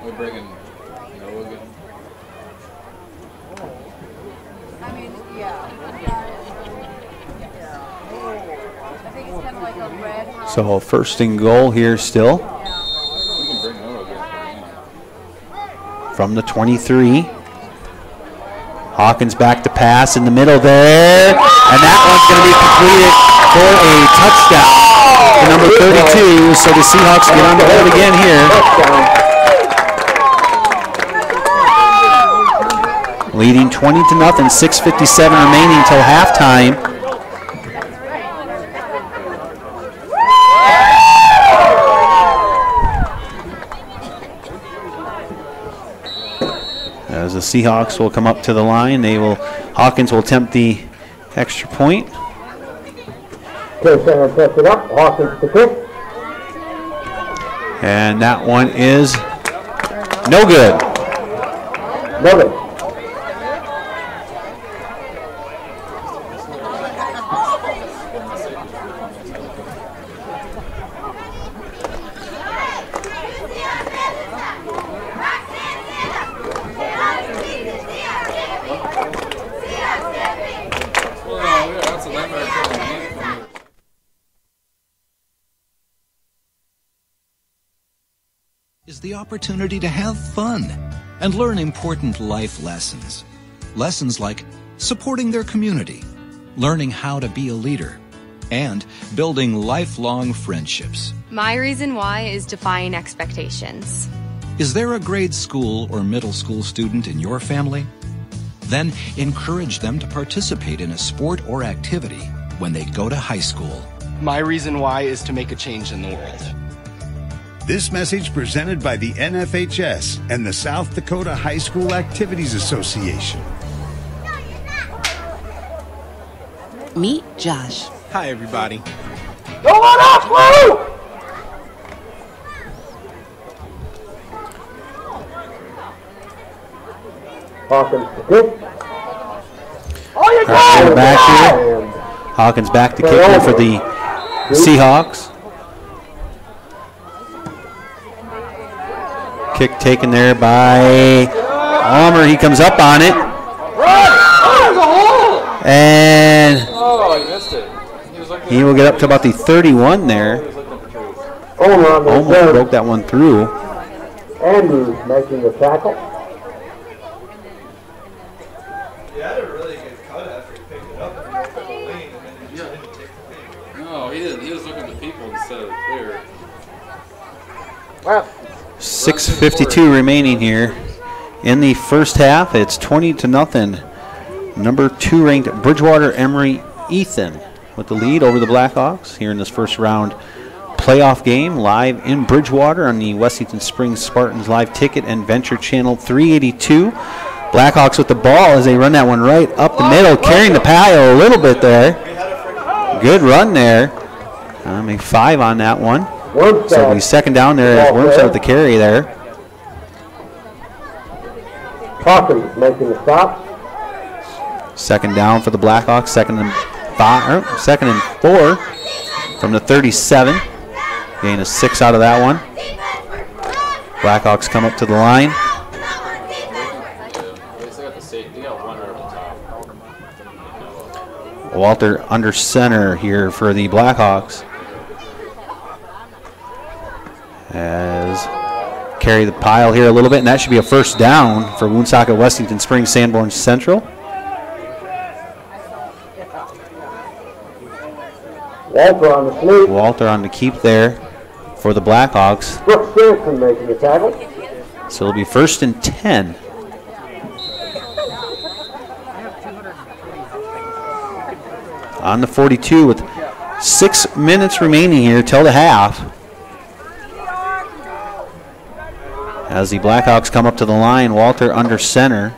We're bringing Noah again. So first and goal here still. From the 23. Hawkins back to pass in the middle there. And that one's going to be completed for a touchdown to number 32. So the Seahawks get on the board again here. Leading 20-0, 6:57 remaining till halftime. As the Seahawks will come up to the line, Hawkins will attempt the extra point. Sets it up. Hawkins to kick. And that one is no good. No good. Is the opportunity to have fun and learn important life lessons. Lessons like supporting their community, learning how to be a leader, and building lifelong friendships. My reason why is defying expectations. Is there a grade school or middle school student in your family? Then encourage them to participate in a sport or activity when they go to high school. My reason why is to make a change in the world. This message presented by the NFHS and the South Dakota High School Activities Association. Meet Josh. Hi, everybody. Go on up, Lou! Hawkins to kick. Oh, you go! Back here. Hawkins back to kick here for the Seahawks. Kick taken there by Almer. He comes up on it. And he will get up to about the 31 there. Almost broke that one through. Andrews making the tackle. Yeah, had a really good cut after he picked it up. No, he didn't. He was looking at the people instead of the clear. Well, 6:52 remaining here in the first half. It's 20-0. Number 2 ranked Bridgewater-Emery Ethan with the lead over the Blackhawks here in this first round playoff game, live in Bridgewater on the Wessington Springs Spartans live ticket and Venture Channel 382. Blackhawks with the ball as they run that one right up the middle, carrying the pile a little bit there. Good run there. Make 5 on that one. So it'll be second down there as Wormstead with the carry there. Hawkins making the stop. Second down for the Blackhawks. Second and 4 from the 37. Gain a 6 out of that one. Blackhawks come up to the line. Walter under center here for the Blackhawks. As carry the pile here a little bit, and that should be a first down for Woonsocket, Wessington Springs, Sanborn Central. Walter on the sneak. Walter on the keep there for the Blackhawks. Brooks Stanson making the tackle. So it'll be 1st and 10. On the 42 with 6 minutes remaining here till the half. As the Blackhawks come up to the line, Walter under center.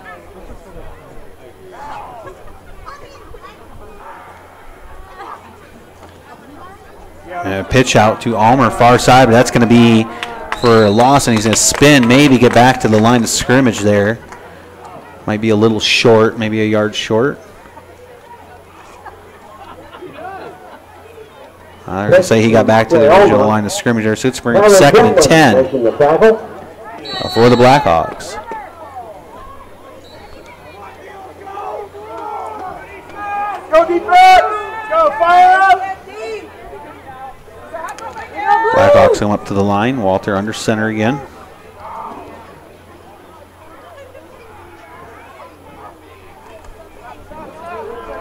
And a pitch out to Almer, far side, but that's going to be for a loss, and he's going to spin, maybe get back to the line of scrimmage there. Might be a little short, maybe a yard short. I'm going to say he got back to the original line of scrimmage there, so it's 2nd and 10 for the Blackhawks. Go defense! Go fire up! Blackhawks come up to the line. Walter under center again.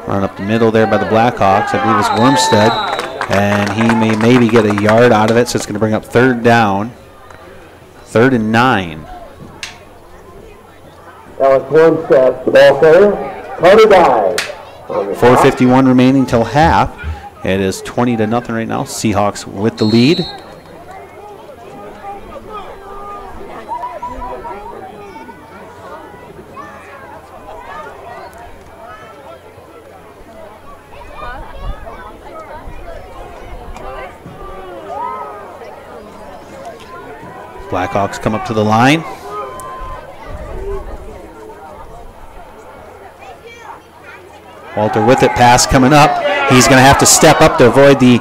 Run up the middle there by the Blackhawks. I believe it's Wormstead. And he may maybe get a yard out of it, so it's going to bring up 3rd down. 3rd and 9. Alex Wormstead, the ball carrier. Carter Dye. 4:51 remaining till half. It is 20-0 right now. Seahawks with the lead. Blackhawks come up to the line. Walter with it, pass coming up. He's going to have to step up to avoid the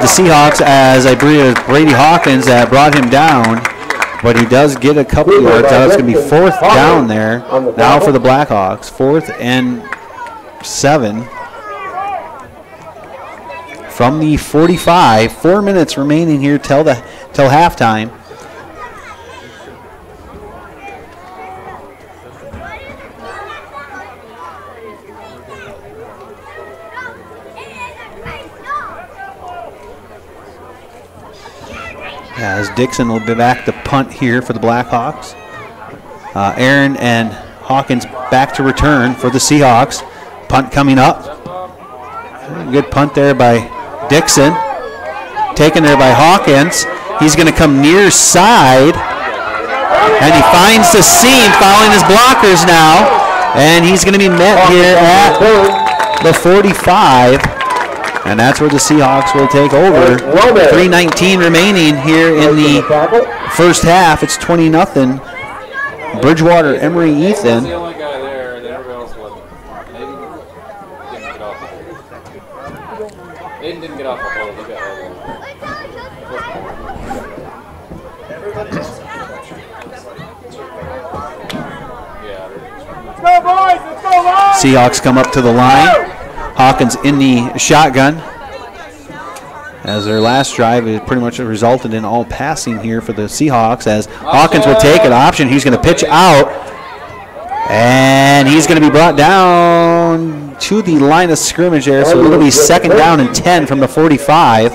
Seahawks, as I believe Brady Hawkins brought him down, but he does get a couple yards out. It's going to be 4th down there now for the Blackhawks. 4th and 7 from the 45. 4 minutes remaining here till halftime. As Dixon will be back to punt here for the Blackhawks. Aaron and Hawkins back to return for the Seahawks. Punt coming up. Good punt there by Dixon. Taken there by Hawkins. He's going to come near side. And he finds the seam following his blockers now. And he's going to be met here at the 45. And that's where the Seahawks will take over. 3:19 remaining here in the first half. It's 20-0. Bridgewater-Emery Ethan. Aiden didn't get off the hole. He got Let's go, boys! Let's go, boys! Seahawks come up to the line. Hawkins in the shotgun, as their last drive is pretty much resulted in all passing here for the Seahawks, as Hawkins will take an option. He's going to pitch out, and he's going to be brought down to the line of scrimmage there, so it'll be 2nd down and 10 from the 45.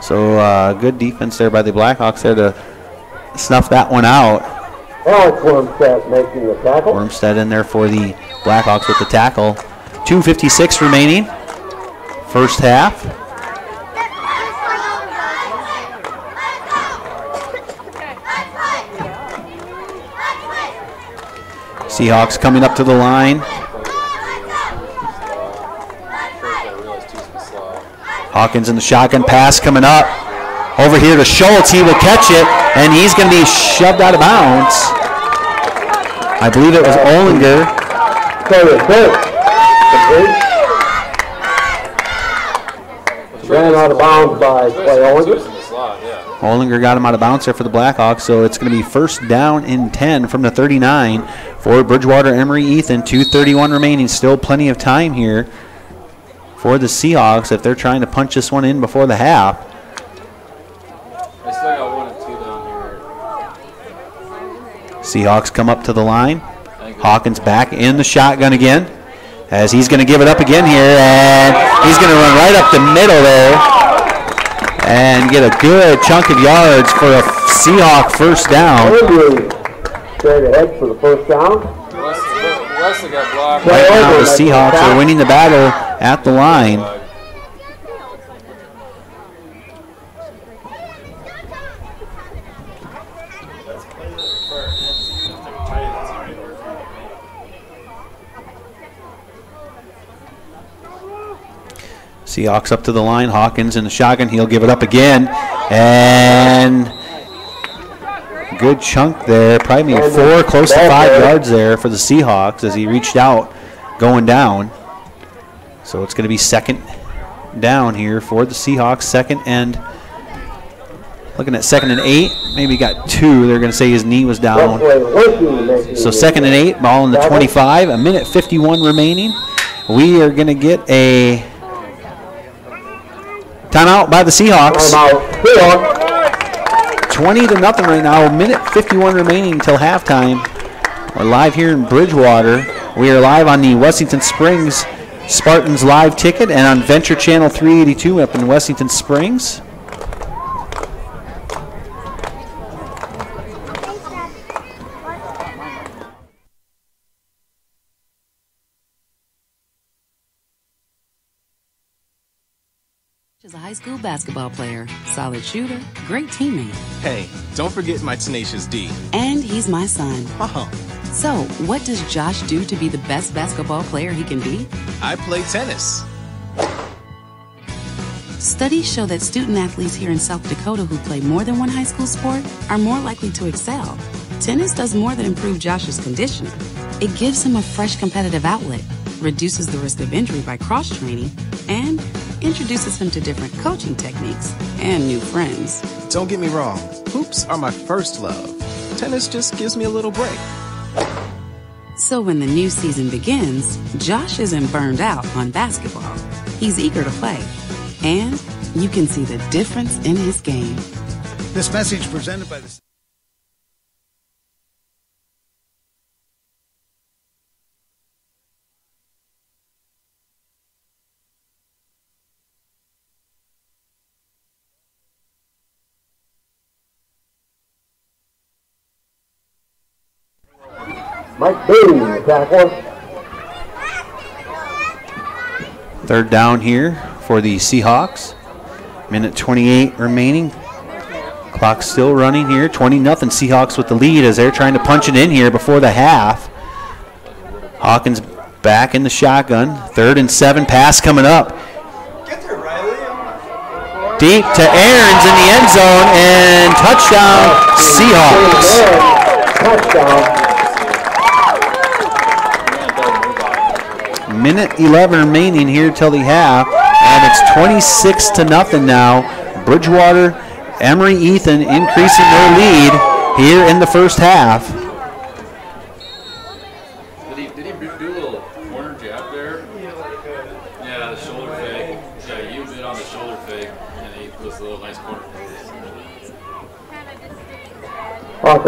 So good defense there by the Blackhawks there to snuff that one out. Alex Wormstead making the tackle. Wormstead in there for the Blackhawks with the tackle. 2:56 remaining. First half. Seahawks coming up to the line. Hawkins in the shotgun, pass coming up. Over here to Schultz, he will catch it, and he's going to be shoved out of bounds. I believe it was Olinger. Ran out of bounds by Clay Olinger. Olinger got him out of bounds there for the Blackhawks, so it's going to be 1st down and 10 from the 39 for Bridgewater-Emery Ethan. 2:31 remaining, still plenty of time here for the Seahawks if they're trying to punch this one in before the half. I still got 1 and 2 down here. Seahawks come up to the line. Hawkins back in the shotgun again. as he's going to give it up again here, and he's going to run right up the middle there and get a good chunk of yards for a Seahawk first down. Straight ahead for the first down. Wesley got blocked. Right now the Seahawks are winning the battle at the line. Seahawks up to the line. Hawkins in the shotgun. He'll give it up again. And good chunk there. Probably maybe 4, close to 5 yards there for the Seahawks as he reached out going down. So it's going to be second down here for the Seahawks. Looking at 2nd and 8. Maybe got 2. They're going to say his knee was down. So 2nd and 8. Ball in the 25. 1:51 remaining. We are going to get a timeout by the Seahawks. 20-0 right now. 1:51 remaining until halftime. We're live here in Bridgewater. We are live on the Wessington Springs Spartans live ticket and on Venture Channel 382 up in Wessington Springs. Is a high school basketball player, solid shooter, great teammate. Hey, don't forget my tenacious D. And he's my son. Oh. So, what does Josh do to be the best basketball player he can be? I play tennis. Studies show that student athletes here in South Dakota who play more than one high school sport are more likely to excel. Tennis does more than improve Josh's conditioning. It gives him a fresh competitive outlet, reduces the risk of injury by cross-training, and introduces him to different coaching techniques and new friends. Don't get me wrong, hoops are my first love. Tennis just gives me a little break. So when the new season begins, Josh isn't burned out on basketball. He's eager to play, and you can see the difference in his game. This message presented by the... Mike Beatty, the tackler. Third down here for the Seahawks. 1:28 remaining. Clock still running here. 20-0 Seahawks with the lead as they're trying to punch it in here before the half. Hawkins back in the shotgun. 3rd and 7. Pass coming up. Deep to Aarons in the end zone and touchdown Seahawks. Touchdown. 1:11 remaining here till the half, and it's 26-0 now. Bridgewater-Emery Ethan increasing their lead here in the first half. Did he do a little corner jab there? Yeah, the shoulder fake. Yeah, he used it on the shoulder fake, and he puts a little nice corner fake.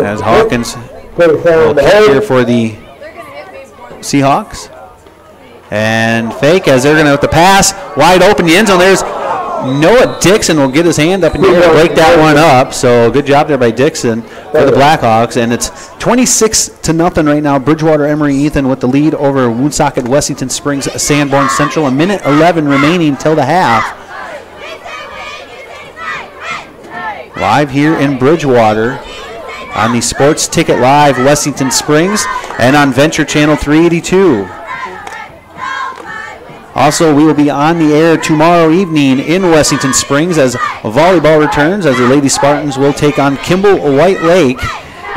As Hawkins will kick here for the Seahawks. And fake as they're going to, with the pass, wide open, the end zone. There's Noah Dixon will get his hand up in the air to break that one up. So good job there by Dixon for the Blackhawks. And it's 26-0 right now. Bridgewater-Emery Ethan with the lead over Woonsocket, Wessington Springs, Sanborn Central. 1:11 remaining till the half. Live here in Bridgewater on the Sports Ticket Live Wessington Springs and on Venture Channel 382. Also, we will be on the air tomorrow evening in Wessington Springs as volleyball returns, as the Lady Spartans will take on Kimball White Lake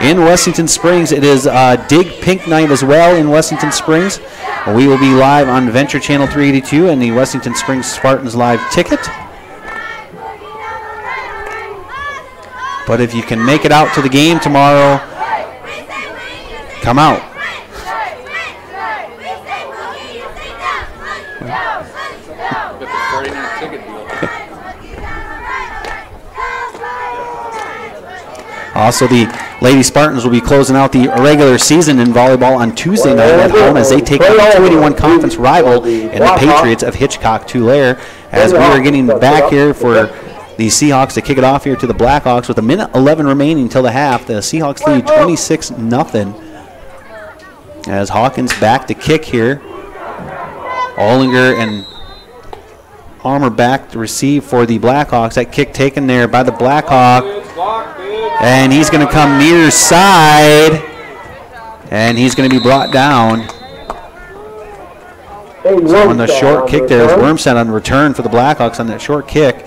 in Wessington Springs. It is Dig Pink Night as well in Wessington Springs. We will be live on Venture Channel 382 and the Wessington Springs Spartans live ticket. But if you can make it out to the game tomorrow, come out. Also, the Lady Spartans will be closing out the regular season in volleyball on Tuesday night at home as they take on the 281 conference rival and the Patriots of Hitchcock-Tulare. As we are getting back here for the Seahawks to kick it off here to the Blackhawks with 1:11 remaining till the half. The Seahawks lead 26-0. As Hawkins back to kick here. Ollinger and Armour back to receive for the Blackhawks. That kick taken there by the Blackhawk. And he's going to come near side. And he's going to be brought down. So on the short kick there, Wormstead on return for the Blackhawks on that short kick.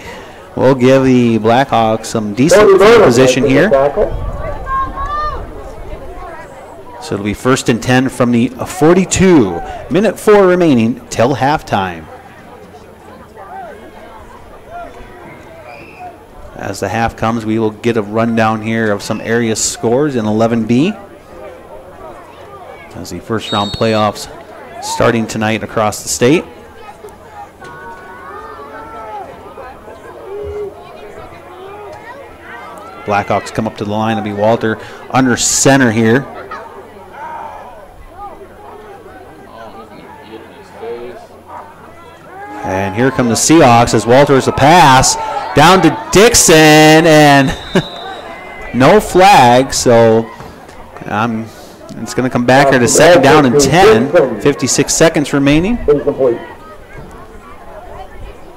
We'll give the Blackhawks some decent field position here. So it'll be 1st and 10 from the 42. Minute 4 remaining till halftime. As the half comes, we will get a rundown here of some area scores in 11B. As the first round playoffs starting tonight across the state. Blackhawks come up to the line. It'll be Walter under center here. And here come the Seahawks as Walter is a pass down to Dixon, and no flag, so it's going to come back here to 2nd down and 10. 56 seconds remaining.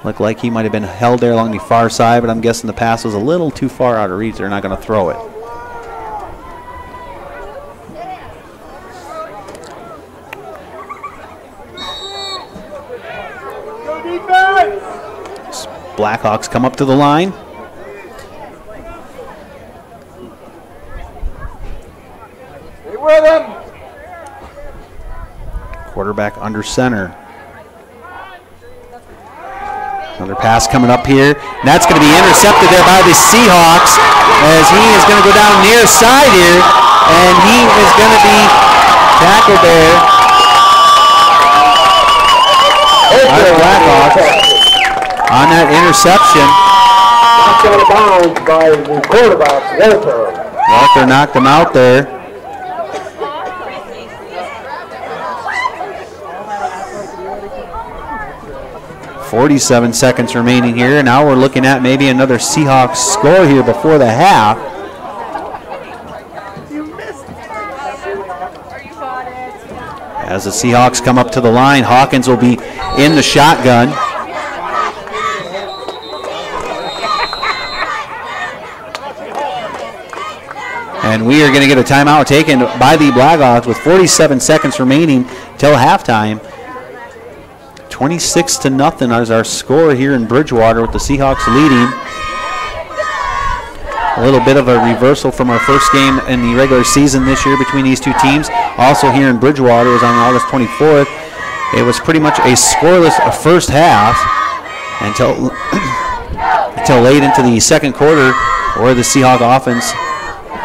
Looked like he might have been held there along the far side, but I'm guessing the pass was a little too far out of reach. They're not going to throw it. Blackhawks come up to the line. Stay with him. Quarterback under center. Another pass coming up here. And that's going to be intercepted there by the Seahawks as he is going to go down near side here. And he is going to be tackled there by the Blackhawks. On that interception. Knocked out of bounds by the quarterback, Walter. Walter knocked him out there. .47 seconds remaining here. Now we're looking at maybe another Seahawks score here before the half. As the Seahawks come up to the line, Hawkins will be in the shotgun. And we are going to get a timeout taken by the Blackhawks with 47 seconds remaining till halftime. 26-0 is our score here in Bridgewater with the Seahawks leading. A little bit of a reversal from our first game in the regular season this year between these two teams. Also here in Bridgewater was on August 24th. It was pretty much a scoreless first half until late into the second quarter where the Seahawk offense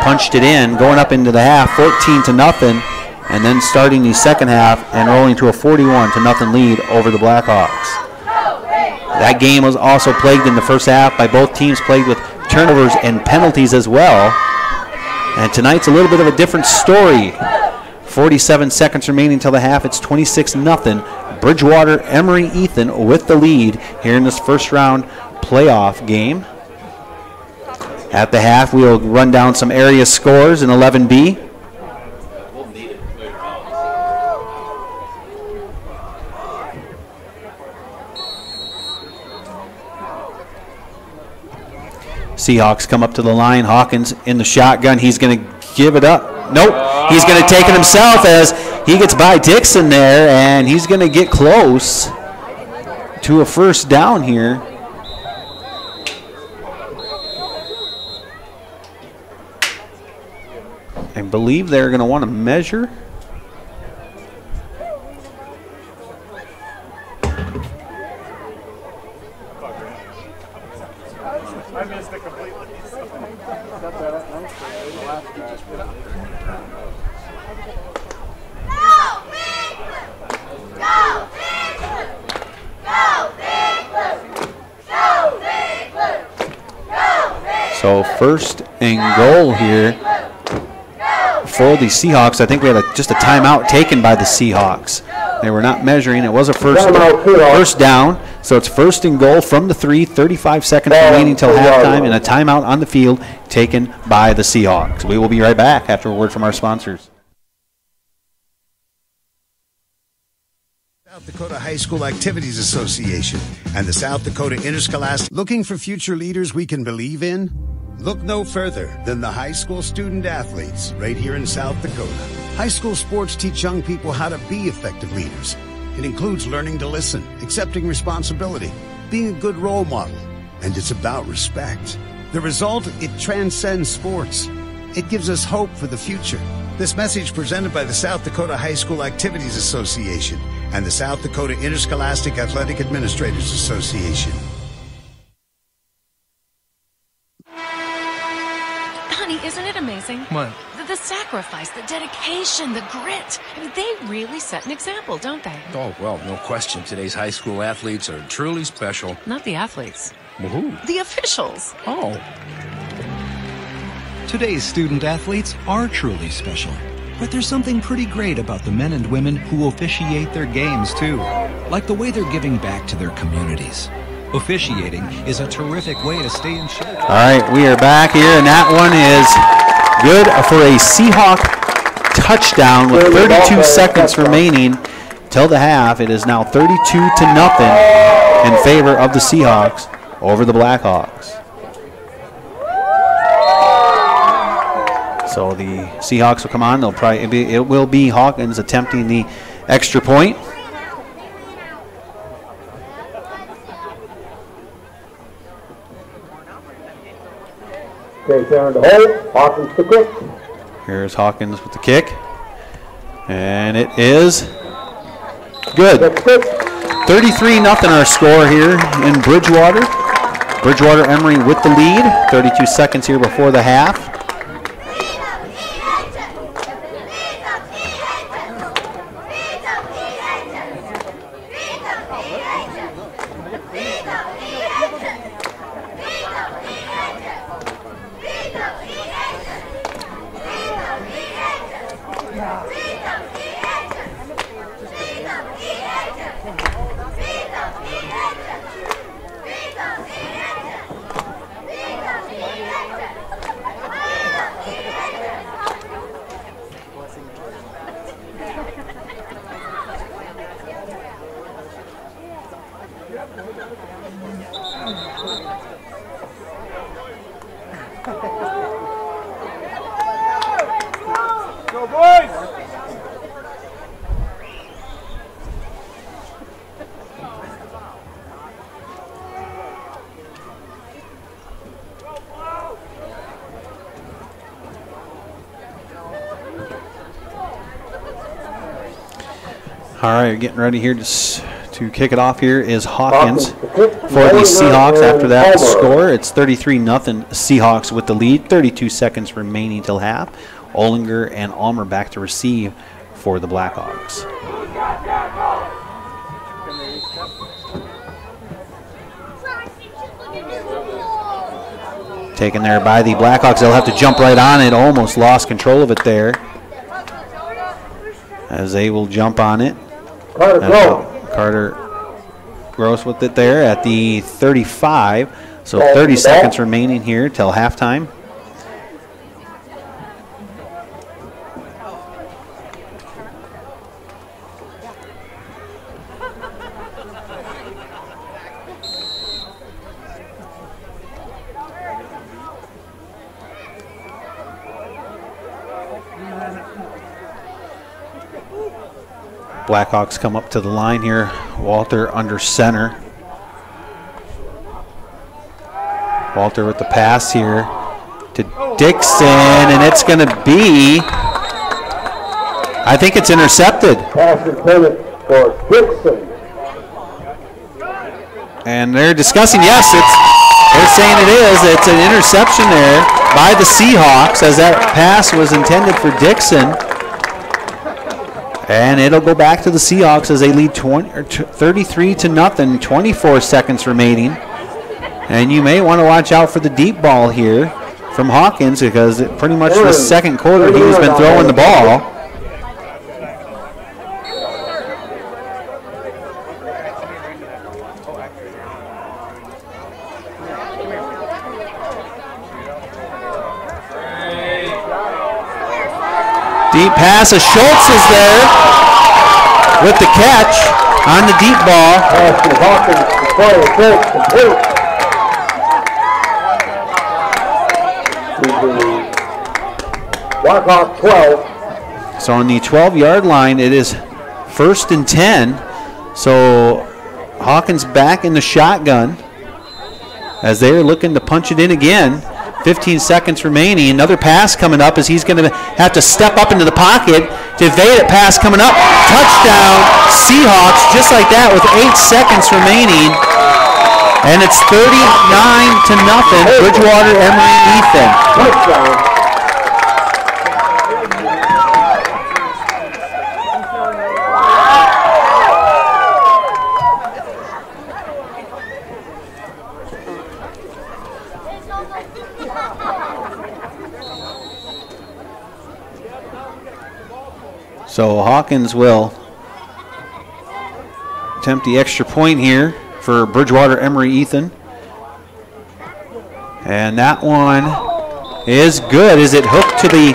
punched it in, going up into the half 14-0, and then starting the second half and rolling to a 41-0 lead over the Blackhawks. That game was also plagued in the first half by both teams plagued with turnovers and penalties as well. And tonight's a little bit of a different story. 47 seconds remaining till the half. It's 26-0. Bridgewater-Emery Ethan with the lead here in this first round playoff game. At the half, we'll run down some area scores in 11B. Seahawks come up to the line. Hawkins in the shotgun. He's going to give it up. Nope. He's going to take it himself as he gets by Dixon there, and he's going to get close to a first down here. I believe they're going to want to measure. I missed it completely. So first and goal here for the Seahawks. I think we had just a timeout taken by the Seahawks. They were not measuring. It was a first down, so it's 1st and goal from the 3, 35 seconds remaining until halftime, and a timeout on the field taken by the Seahawks. We will be right back after a word from our sponsors. South Dakota High School Activities Association and the South Dakota Interscholastic. Looking for future leaders we can believe in? Look no further than the high school student athletes right here in South Dakota. High school sports teach young people how to be effective leaders. It includes learning to listen, accepting responsibility, being a good role model, and it's about respect. The result, it transcends sports. It gives us hope for the future. This message presented by the South Dakota High School Activities Association and the South Dakota Interscholastic Athletic Administrators Association. Honey, isn't it amazing? What? The sacrifice, the dedication, the grit. I mean, they really set an example, don't they? Oh, well, no question. Today's high school athletes are truly special. Not the athletes. Well, who? The officials. Oh. Today's student athletes are truly special. But there's something pretty great about the men and women who officiate their games, too. Like the way they're giving back to their communities. Officiating is a terrific way to stay in shape. All right, we are back here, and that one is good for a Seahawk touchdown with 32 seconds remaining till the half. It is now 32-0 in favor of the Seahawks over the Blackhawks. So the Seahawks will come on. It will be Hawkins attempting the extra point. Okay, turn to hold. Hawkins to kick. Here's Hawkins with the kick. And it is good. 33-0 our score here in Bridgewater. Bridgewater-Emery with the lead. 32 seconds here before the half. Go, boys! All right, getting ready here to kick it off here is Hawkins for the Seahawks. After that score, it's 33-0 Seahawks with the lead. 32 seconds remaining till half. Olinger and Almer back to receive for the Blackhawks. Taken there by the Blackhawks. They'll have to jump right on it. Almost lost control of it there, as they will jump on it. Carter Gross with it there at the 35. So 30 seconds remaining here till halftime. Blackhawks come up to the line here. Walter under center. Walter with the pass here to Dixon, and it's going to be, I think it's intercepted. Pass intended for Dixon. And they're discussing, yes, they're saying it is. It's an interception there by the Seahawks, as that pass was intended for Dixon. And it'll go back to the Seahawks as they lead 33-0, 24 seconds remaining. And you may want to watch out for the deep ball here from Hawkins because pretty much the second quarter he's been throwing the ball. Deep pass of Schultz is there with the catch on the deep ball. Blackhawk 12. So on the 12-yard line, it is 1st and 10. So Hawkins back in the shotgun as they're looking to punch it in again. 15 seconds remaining. Another pass coming up as he's going to have to step up into the pocket to evade it. Pass coming up. Touchdown, Seahawks, just like that with 8 seconds remaining. And it's 39-0, Bridgewater-Emery Ethan. Touchdown. So Hawkins will attempt the extra point here for Bridgewater-Emery Ethan. And that one is good. Is it hooked to the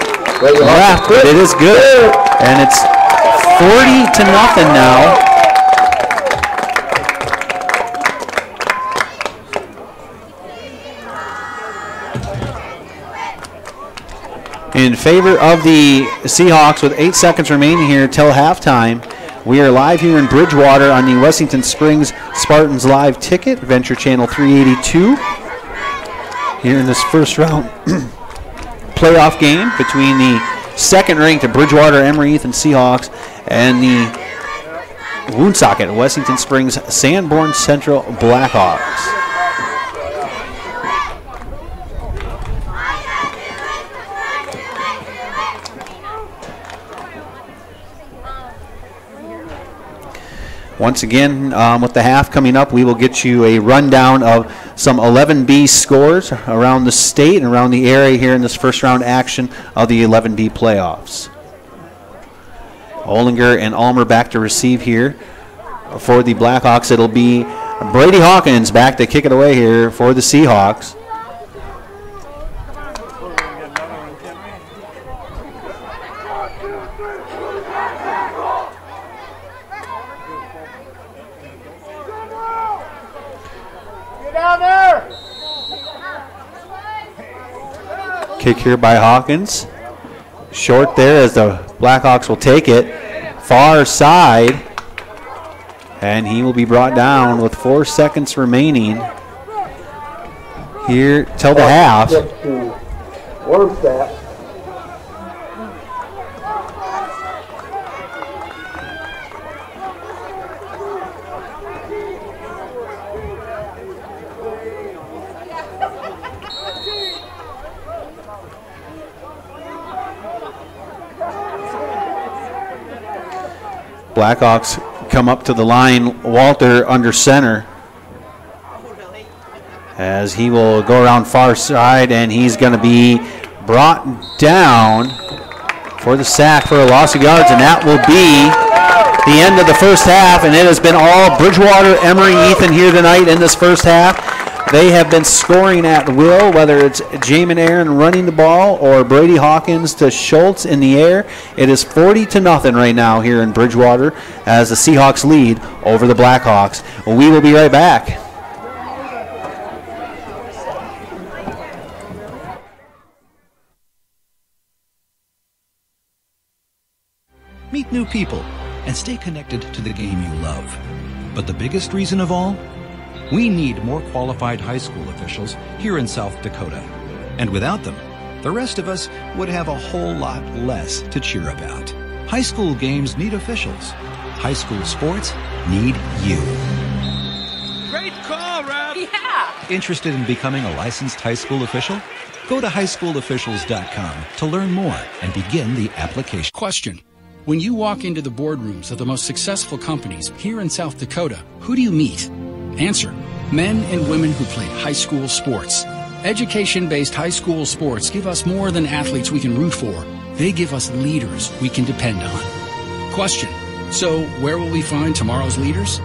left? But it is good. And it's 40-0 now. In favor of the Seahawks with 8 seconds remaining here till halftime. We are live here in Bridgewater on the Wessington Springs Spartans Live Ticket, Venture Channel 382. Here in this first round playoff game between the second-ranked Bridgewater-Emery Ethan Seahawks and the Woonsocket Wessington Springs Sanborn Central Blackhawks. Once again, with the half coming up, we will get you a rundown of some 11B scores around the state and around the area here in this first round action of the 11B playoffs. Olinger and Ulmer back to receive here for the Blackhawks. It'll be Brady Hawkins back to kick it away here for the Seahawks. Kick here by Hawkins. Short there as the Blackhawks will take it. Far side. And he will be brought down with 4 seconds remaining here till the half. Blackhawks come up to the line. Walter under center as he will go around far side, and he's going to be brought down for the sack for a loss of yards, and that will be the end of the first half. And it has been all Bridgewater-Emery Ethan here tonight in this first half. They have been scoring at will, whether it's Jamin Aaron running the ball or Brady Hawkins to Schultz in the air. It is 40-0 right now here in Bridgewater as the Seahawks lead over the Blackhawks. We will be right back. Meet new people and stay connected to the game you love. But the biggest reason of all? We need more qualified high school officials here in South Dakota. And without them, the rest of us would have a whole lot less to cheer about. High school games need officials. High school sports need you. Great call, Ralph! Yeah! Interested in becoming a licensed high school official? Go to highschoolofficials.com to learn more and begin the application. Question. When you walk into the boardrooms of the most successful companies here in South Dakota, who do you meet? Answer. Men and women who played high school sports. Education-based high school sports give us more than athletes we can root for. They give us leaders we can depend on. Question: so where will we find tomorrow's leaders?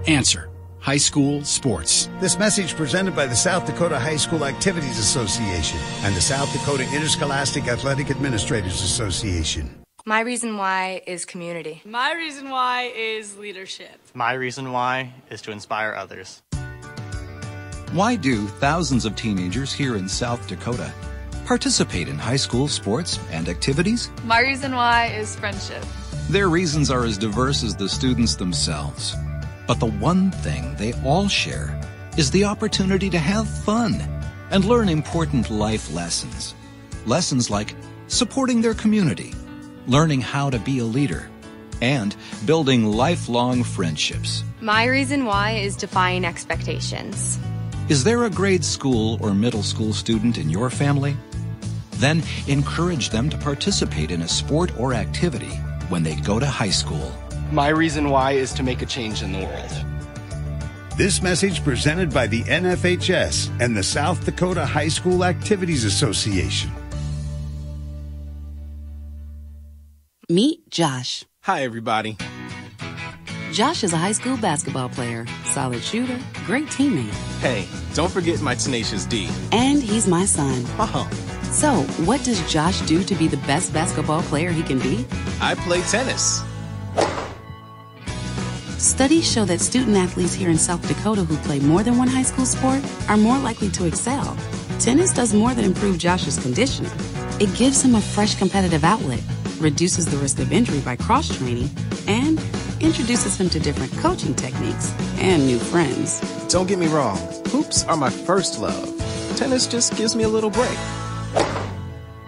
Answer: high school sports. This message presented by the South Dakota High School Activities Association and the South Dakota Interscholastic Athletic Administrators Association. My reason why is community. My reason why is leadership. My reason why is to inspire others. Why do thousands of teenagers here in South Dakota participate in high school sports and activities? My reason why is friendship. Their reasons are as diverse as the students themselves. But the one thing they all share is the opportunity to have fun and learn important life lessons. Lessons like supporting their community, learning how to be a leader, and building lifelong friendships. My reason why is defying expectations. Is there a grade school or middle school student in your family? Then encourage them to participate in a sport or activity when they go to high school. My reason why is to make a change in the world. This message presented by the NFHS and the South Dakota High School Activities Association. Meet Josh. Hi, everybody. Josh is a high school basketball player, solid shooter, great teammate. Hey, don't forget my tenacious D. And he's my son. Oh. So, what does Josh do to be the best basketball player he can be? I play tennis. Studies show that student athletes here in South Dakota who play more than one high school sport are more likely to excel. Tennis does more than improve Josh's conditioning. It gives him a fresh competitive outlet, reduces the risk of injury by cross-training, and introduces him to different coaching techniques and new friends. Don't get me wrong, hoops are my first love. Tennis just gives me a little break.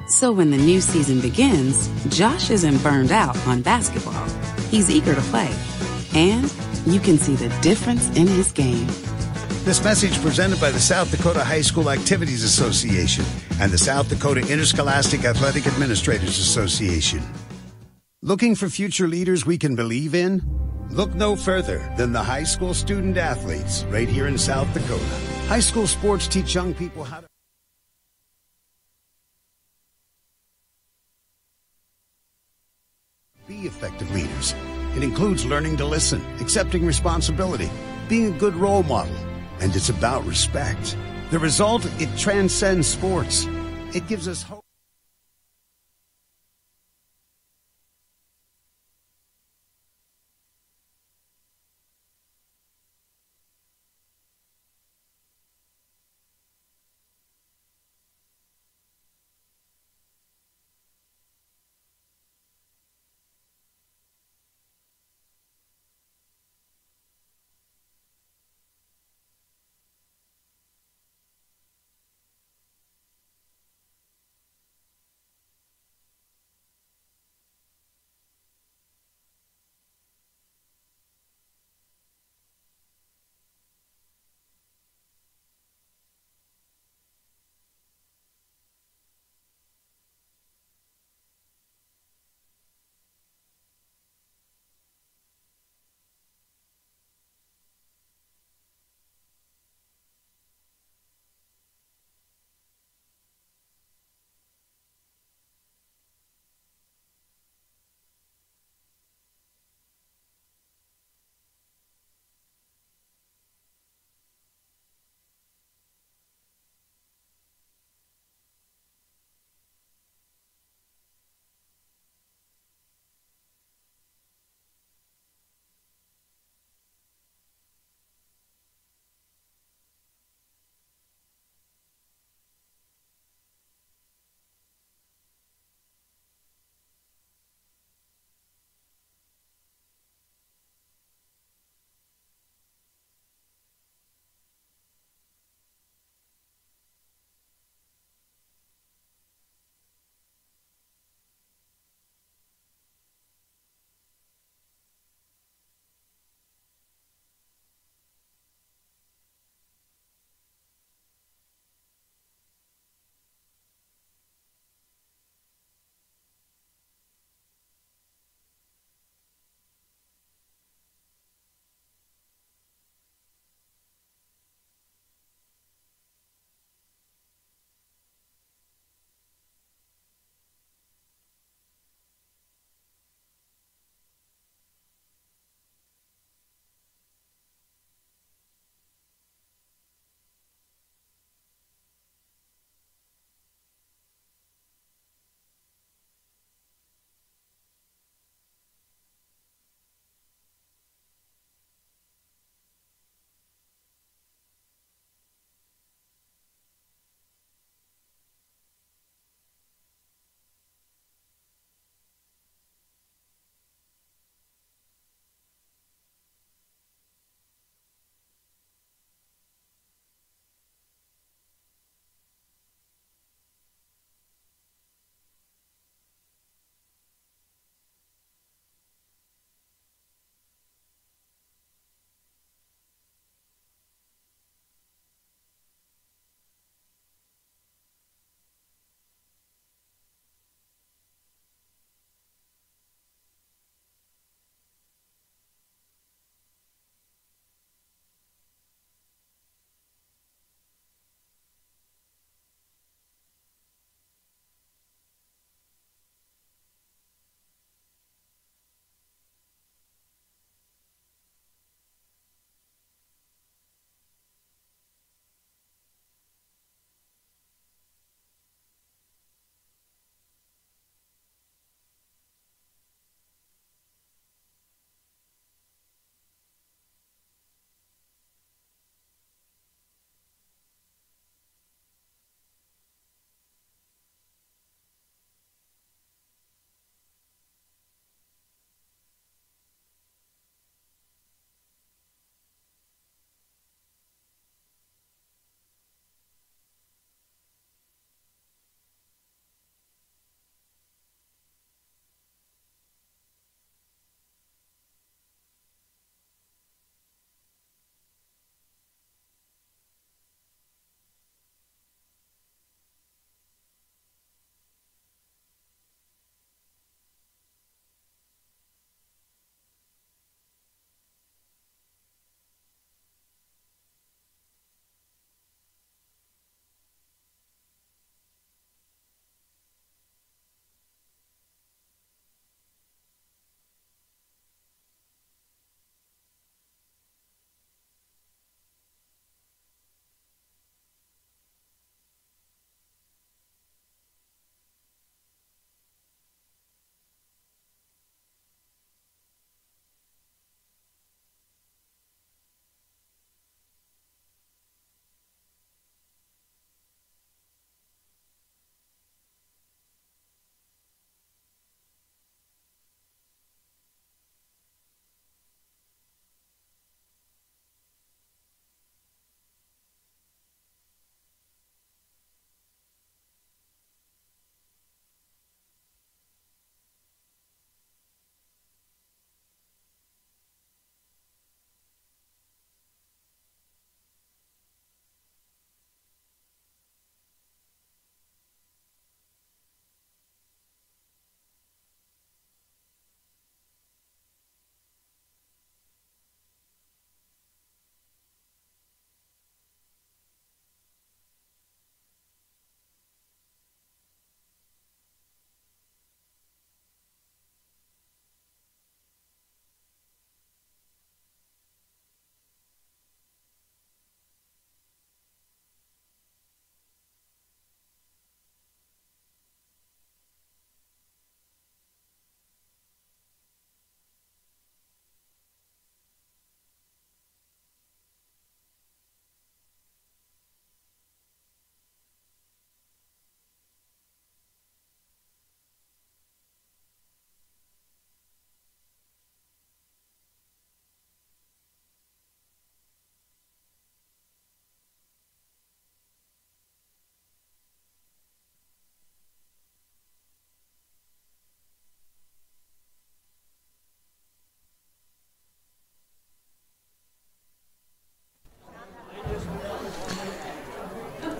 So when the new season begins, Josh isn't burned out on basketball. He's eager to play. And you can see the difference in his game. This message presented by the South Dakota High School Activities Association and the South Dakota Interscholastic Athletic Administrators Association. Looking for future leaders we can believe in? Look no further than the high school student athletes right here in South Dakota. High school sports teach young people how to be effective leaders. It includes learning to listen, accepting responsibility, being a good role model, and it's about respect. The result, it transcends sports. It gives us hope.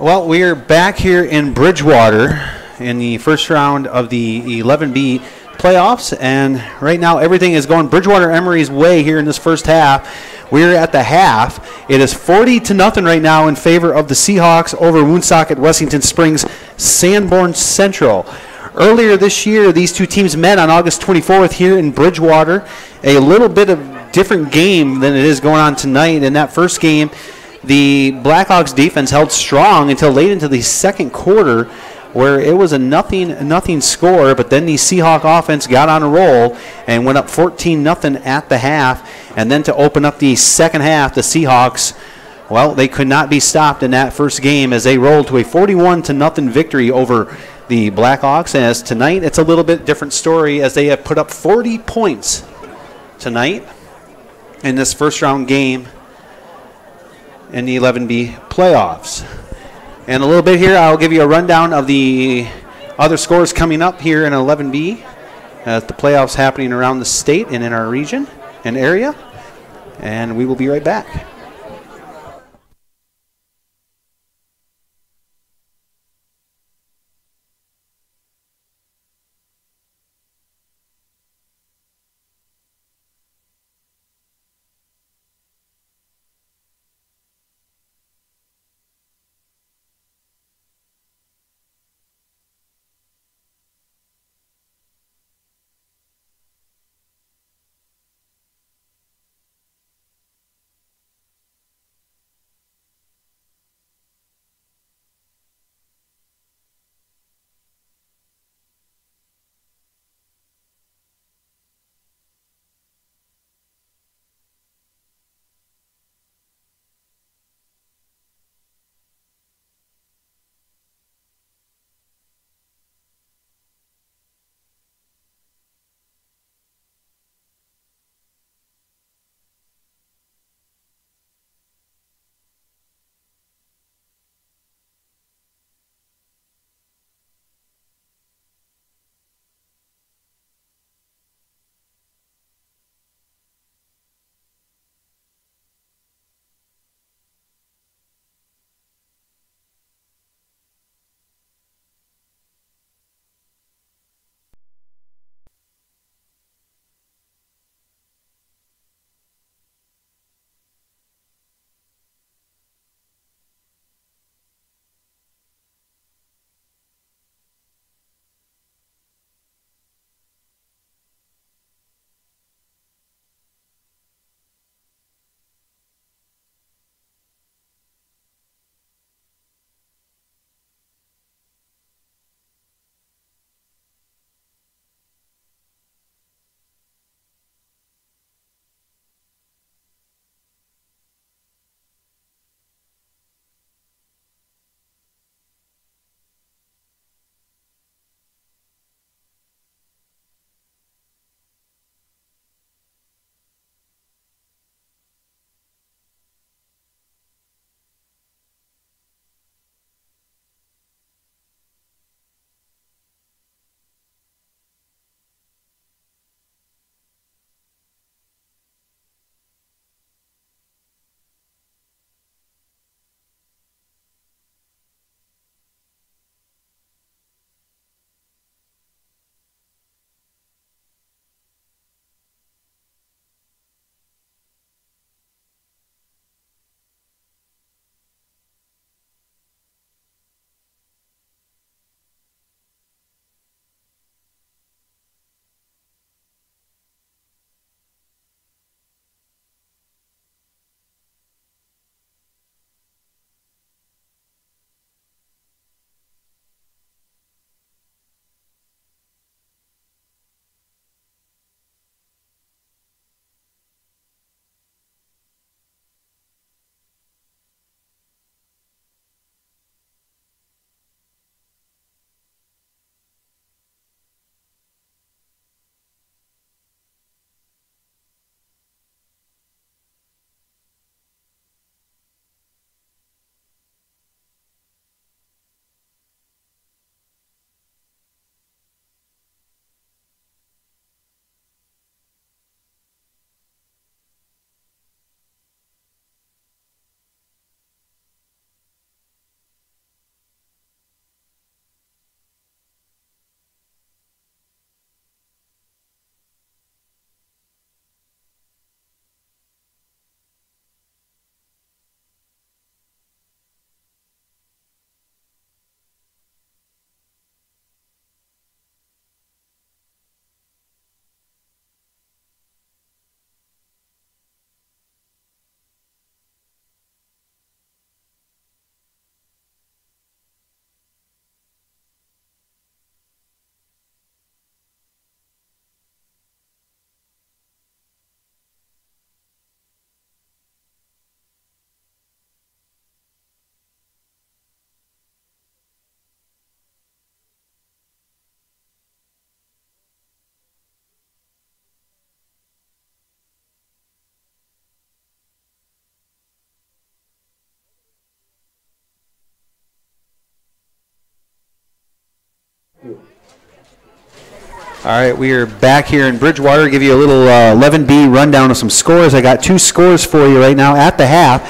Well, we are back here in Bridgewater in the first round of the 11B playoffs, and right now everything is going Bridgewater-Emery's way here in this first half. We're at the half. It is 40-0 right now in favor of the Seahawks over Woonsocket, Wessington Springs, Sanborn Central. Earlier this year, these two teams met on August 24th here in Bridgewater. A little bit of different game than it is going on tonight. In that first game, the Blackhawks defense held strong until late into the second quarter, where it was a nothing score, but then the Seahawk offense got on a roll and went up 14-0 at the half. And then to open up the second half, the Seahawks, well, they could not be stopped in that first game as they rolled to a 41-0 victory over the Blackhawks. And as tonight, it's a little bit different story as they have put up 40 points tonight in this first round game in the 11B playoffs. And a little bit here, I'll give you a rundown of the other scores coming up here in 11B as the playoffs happening around the state and in our region and area. And we will be right back. All right, we are back here in Bridgewater. Give you a little 11B rundown of some scores. I got 2 scores for you right now at the half.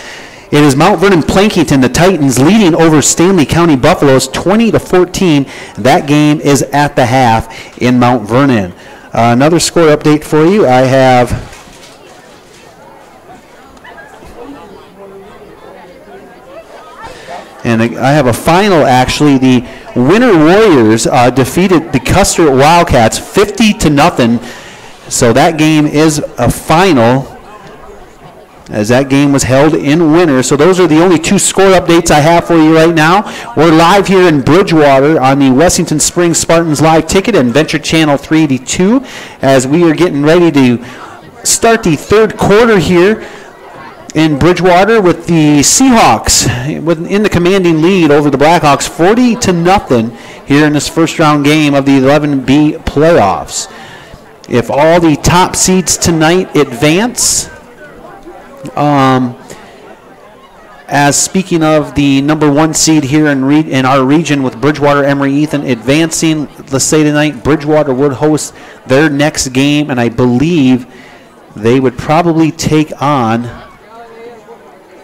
It is Mount Vernon Plankington, the Titans, leading over Stanley County Buffaloes 20-14. That game is at the half in Mount Vernon. Another score update for you. I have a final, actually. The Winter Warriors defeated the Custer Wildcats 50-0. So that game is a final, as that game was held in Winter. So those are the only 2 score updates I have for you right now. We're live here in Bridgewater on the Wessington Springs Spartans live ticket and Venture Channel 382 as we are getting ready to start the 3rd quarter here in Bridgewater with the Seahawks in the commanding lead over the Blackhawks 40-0 here in this first round game of the 11B playoffs. If all the top seeds tonight advance, as speaking of the number 1 seed here in our region with Bridgewater-Emery Ethan advancing, let's say tonight Bridgewater would host their next game, and I believe they would probably take on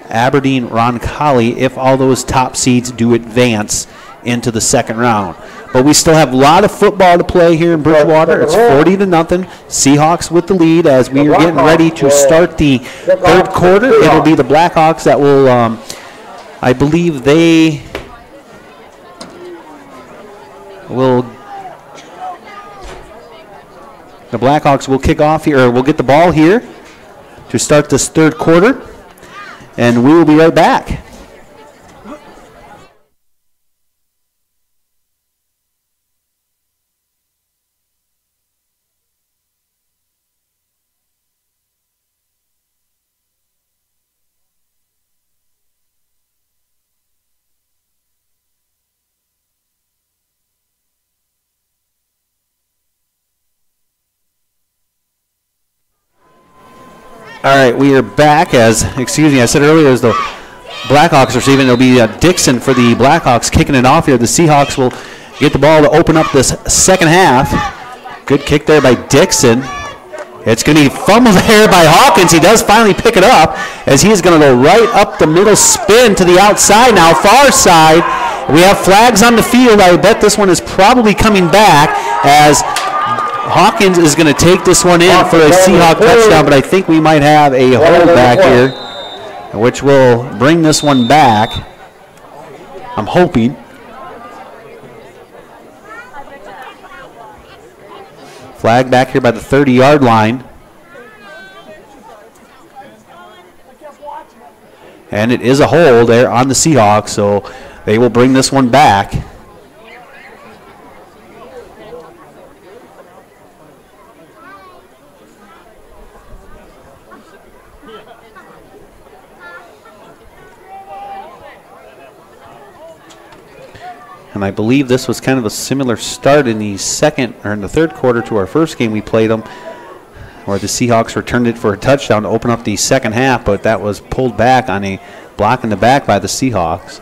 Aberdeen Roncalli if all those top seeds do advance into the 2nd round. But we still have a lot of football to play here in Bridgewater. It's 40-0. Seahawks with the lead as we are getting ready to start the 3rd quarter. It'll be the Blackhawks that will, I believe they will, the Blackhawks will kick off here, or will get the ball here to start this 3rd quarter. And we will be right back. All right, we are back as, excuse me, I said earlier as the Blackhawks are receiving. It'll be Dixon for the Blackhawks kicking it off here. The Seahawks will get the ball to open up this 2nd half. Good kick there by Dixon. It's going to be fumbled there by Hawkins. He does finally pick it up as he is going to go right up the middle, spin to the outside now, far side. We have flags on the field. I bet this one is probably coming back as Hawkins is going to take this one in for a Seahawk touchdown, but I think we might have a hold back here, which will bring this one back. I'm hoping. Flag back here by the 30-yard line. And it is a hold there on the Seahawks, so they will bring this one back. And I believe this was kind of a similar start in the 3rd quarter to our first game we played them, where the Seahawks returned it for a touchdown to open up the 2nd half, but that was pulled back on a block in the back by the Seahawks.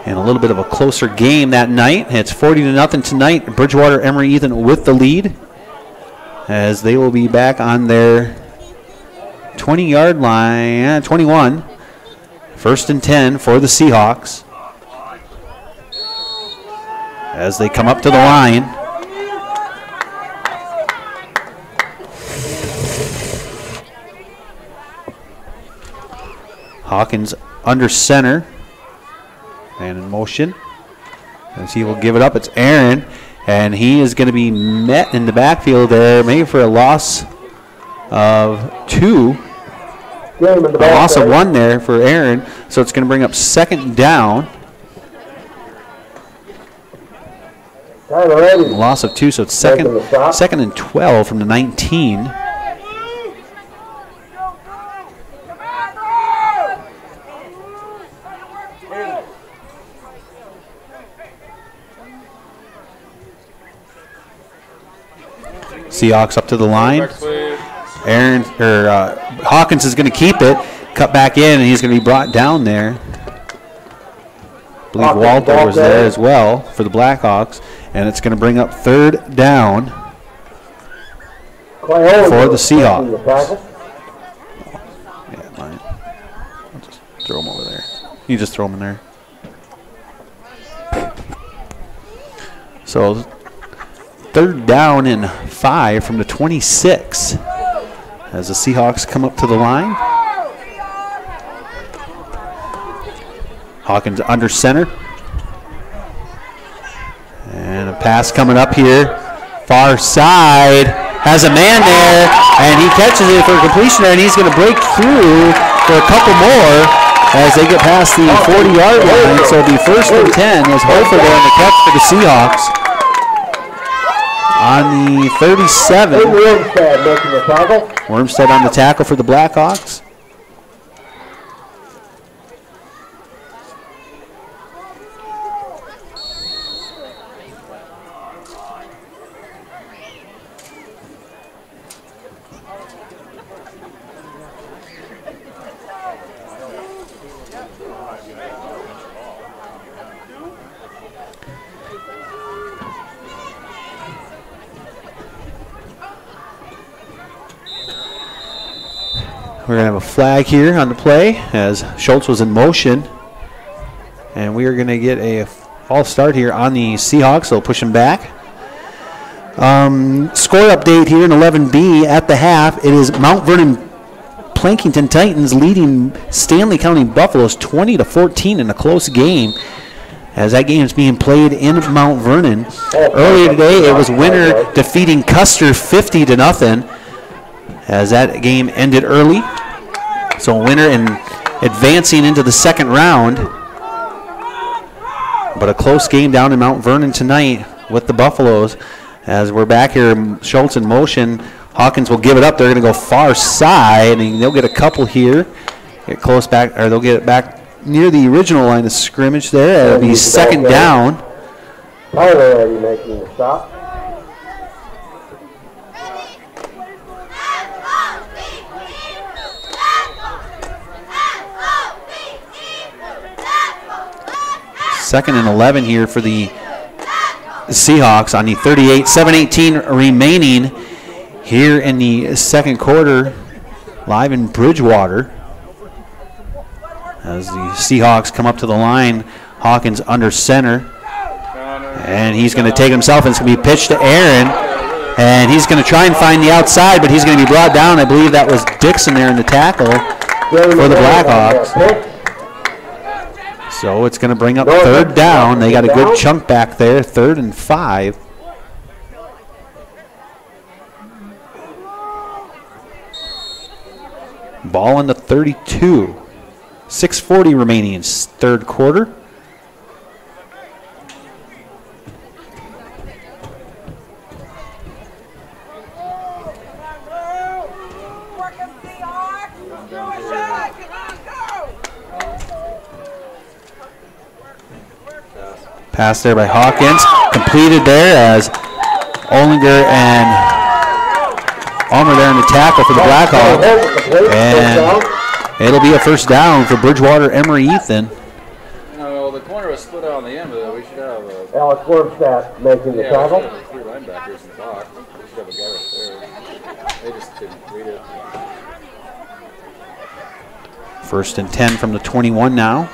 And a little bit of a closer game that night. It's 40-0 tonight. Bridgewater-Emery Ethan with the lead as they will be back on their 20-yard line, 21. 1st and 10 for the Seahawks as they come up to the line. Hawkins under center and in motion as he will give it up. It's Aaron, and he is going to be met in the backfield there, maybe for a loss of 2. A loss of 1 there for Aaron, so it's going to bring up 2nd down. Loss of 2, so it's second and 12 from the 19. Seahawks up to the line. Hawkins is going to keep it, cut back in, and he's going to be brought down there. I believe Walter was there as well for the Blackhawks. And it's going to bring up 3rd down Clay Older for the Seahawks. making the tackle. Yeah, mine. I'll just throw him over there. You just throw him in there. So 3rd down and 5 from the 26 as the Seahawks come up to the line. Hawkins under center. And a pass coming up here. Far side. Has a man there. And he catches it for a completion there. And he's going to break through for a couple more as they get past the 40-yard line. So it'll be 1st and 10 as Hofer there on the catch for the Seahawks. On the 37. Wormstead making the tackle. Wormstead on the tackle for the Blackhawks. We're going to have a flag here on the play as Schultz was in motion. And we are going to get a false start here on the Seahawks. They'll push him back. Score update here in 11B at the half. It is Mount Vernon Plankington Titans leading Stanley County Buffaloes 20-14 in a close game. As that game is being played in Mount Vernon. Earlier today, it was Winter defeating Custer 50-0. As that game ended early. So Winter advancing into the 2nd round. But a close game down in Mount Vernon tonight with the Buffaloes. As we're back here, Schultz in motion. Hawkins will give it up. They're going to go far side, and they'll get a couple here. Get close back, or they'll get it back near the original line of scrimmage there. It'll be 2nd down. Tyler already making the stop. Second and 11 here for the Seahawks on the 38. 7:18 remaining here in the 2nd quarter, live in Bridgewater. As the Seahawks come up to the line, Hawkins under center. And he's going to take himself, and it's going to be pitched to Aaron. And he's going to try and find the outside, but he's going to be brought down. I believe that was Dixon there in the tackle for the Blackhawks. So it's going to bring up 3rd down. They got a good chunk back there, 3rd and 5. Ball in the 32. 6:40 remaining in 3rd quarter. Pass there by Hawkins. Completed there as Olinger and Ulmer there in the tackle for the Blackhawks. And it'll be a 1st down for Bridgewater-Emery Ethan. No, the corner was split out on the end, but we should have Alex Wormstead making the tackle. Yeah, 3 linebackers in the block. We should have a guy right there. They just didn't read it. 1st and 10 from the 21 now.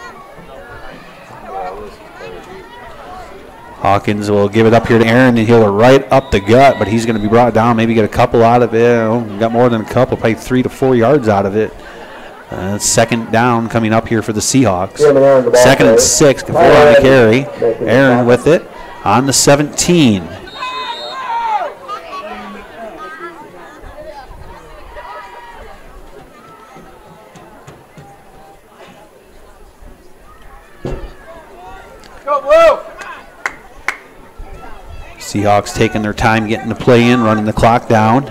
Hawkins will give it up here to Aaron, and he'll right up the gut, but he's going to be brought down. Maybe get a couple out of it. Oh, got more than a couple, probably 3 to 4 yards out of it. 2nd down coming up here for the Seahawks. 2nd and 6, before on the carry. Aaron with it on the 17. Go blue! Seahawks taking their time getting the play in, running the clock down.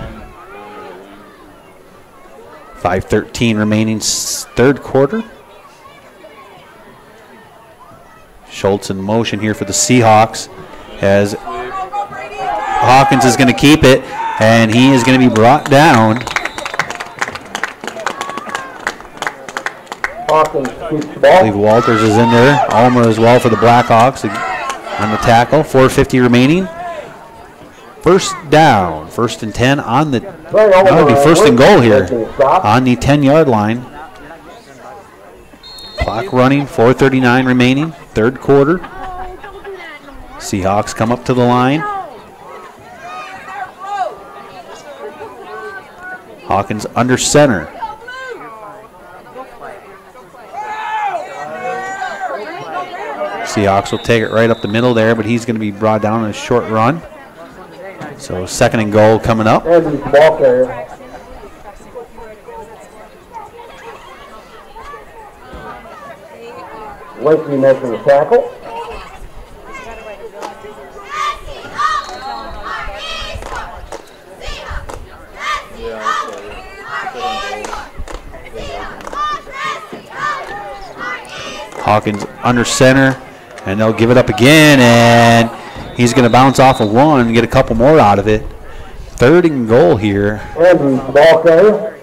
5:13 remaining 3rd quarter. Schultz in motion here for the Seahawks as Hawkins is going to keep it, and he is going to be brought down. Hawkins keeps the ball. I believe Walters is in there. Ulmer as well for the Blackhawks. on the tackle. 4:50 remaining. First down, 1st and 10 on the, that'll be 1st and goal here on the 10-yard line. Clock running, 4:39 remaining, 3rd quarter. Seahawks come up to the line. Hawkins under center. Seahawks will take it right up the middle there, but he's going to be brought down in a short run. So 2nd and goal coming up. Ball carrier. Lakely making the tackle. Hawkins under center, and they'll give it up again, and he's going to bounce off of one and get a couple more out of it. 3rd and goal here. Andrews, ball carrier.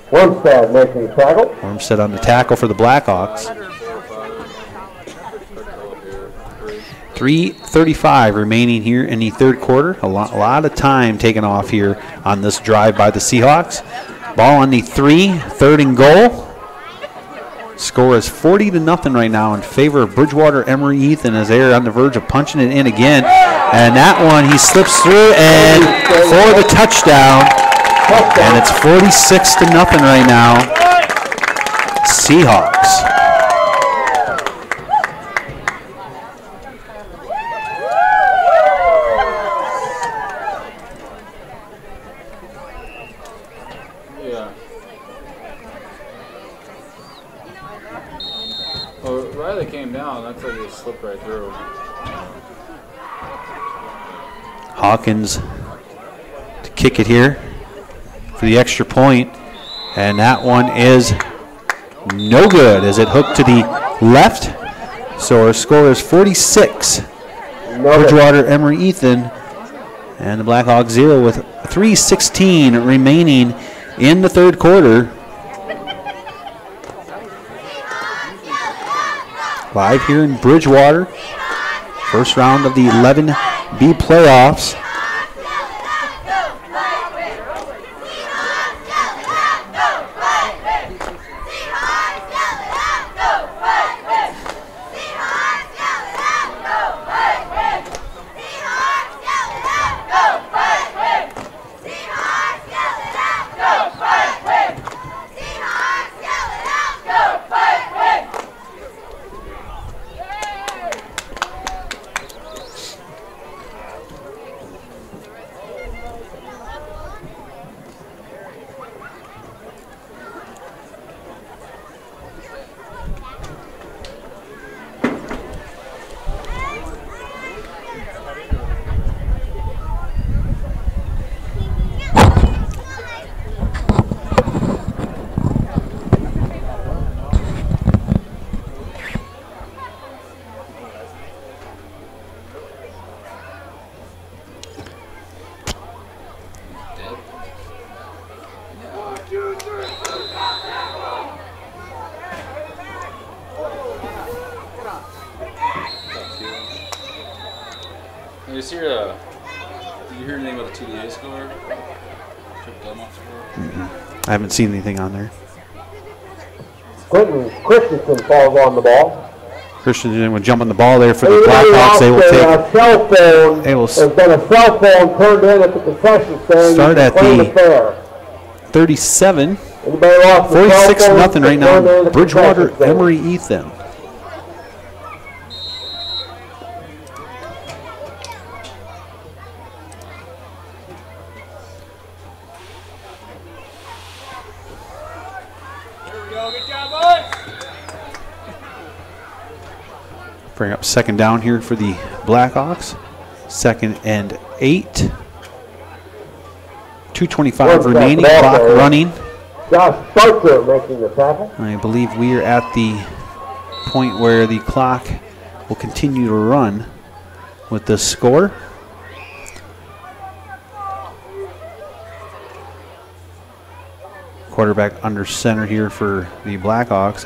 Wormstead making the tackle. Wormstead on the tackle for the Blackhawks. 3:35 remaining here in the 3rd quarter. A lot of time taken off here on this drive by the Seahawks. Ball on the 3rd and goal. Score is 40-0 right now in favor of Bridgewater-Emery Ethan as they're on the verge of punching it in again. And that one, he slips through and for the touchdown. And it's 46-0 right now. Seahawks. Hawkins to kick it here for the extra point, and that one is no good as it hooked to the left. So our score is 46. Bridgewater-Emery Ethan, and the Blackhawks 0 with 3:16 remaining in the 3rd quarter. Live here in Bridgewater, 1st round of the 11B playoffs. Did you hear anything about the TDA score? I haven't seen anything on there. Quentin Christensen falls on the ball. Christensen will jump on the ball there for the Blackhawks. They will take. Cell phone. There's been a cell phone turned in at the concession stand. Start at the 37. 46-0 right now. Bridgewater-Emery Ethan. Bring up 2nd down here for the Blackhawks. 2nd and 8. 2:25 remaining. Clock running. Josh Starker making the tackle. I believe we are at the point where the clock will continue to run with this score. Quarterback under center here for the Blackhawks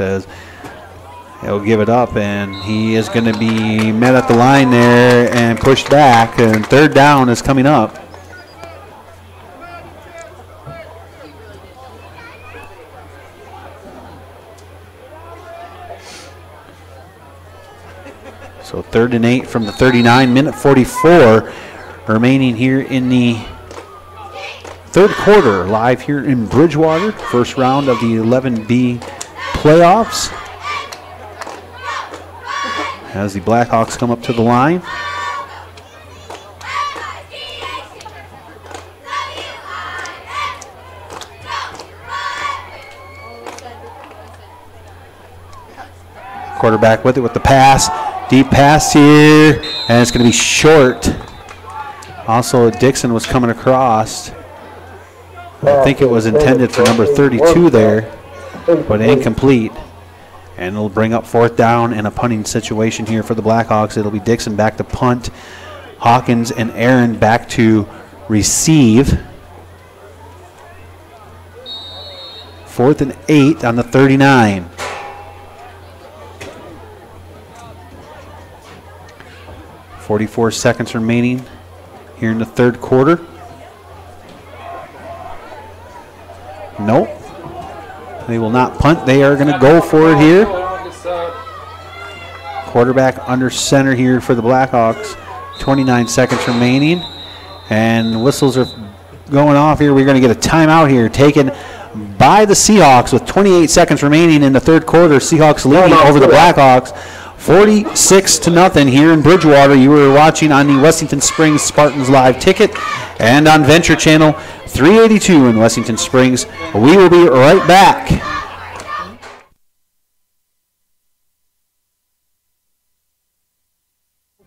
He'll give it up, and he is going to be met at the line there and pushed back, and third down is coming up. So 3rd and 8 from the 39, minute 44 remaining here in the third quarter, live here in Bridgewater, first round of the 11B playoffs. As the Blackhawks come up to the line. Quarterback with it with the pass. Deep pass here, and it's going to be short. Also, Dixon was coming across. I think it was intended for number 32 there, but incomplete. And it'll bring up 4th down and a punting situation here for the Blackhawks. It'll be Dixon back to punt. Hawkins and Aaron back to receive. 4th and 8 on the 39. .44 seconds remaining here in the third quarter. Nope. They will not punt. They are going to go for it here. Quarterback under center here for the Blackhawks. 29 seconds remaining. And whistles are going off here. We're going to get a timeout here taken by the Seahawks with 28 seconds remaining in the third quarter. Seahawks leading over the Blackhawks 46-0 here in Bridgewater. You were watching on the Wessington Springs Spartans live ticket and on Venture Channel 382 in Wessington Springs. We will be right back.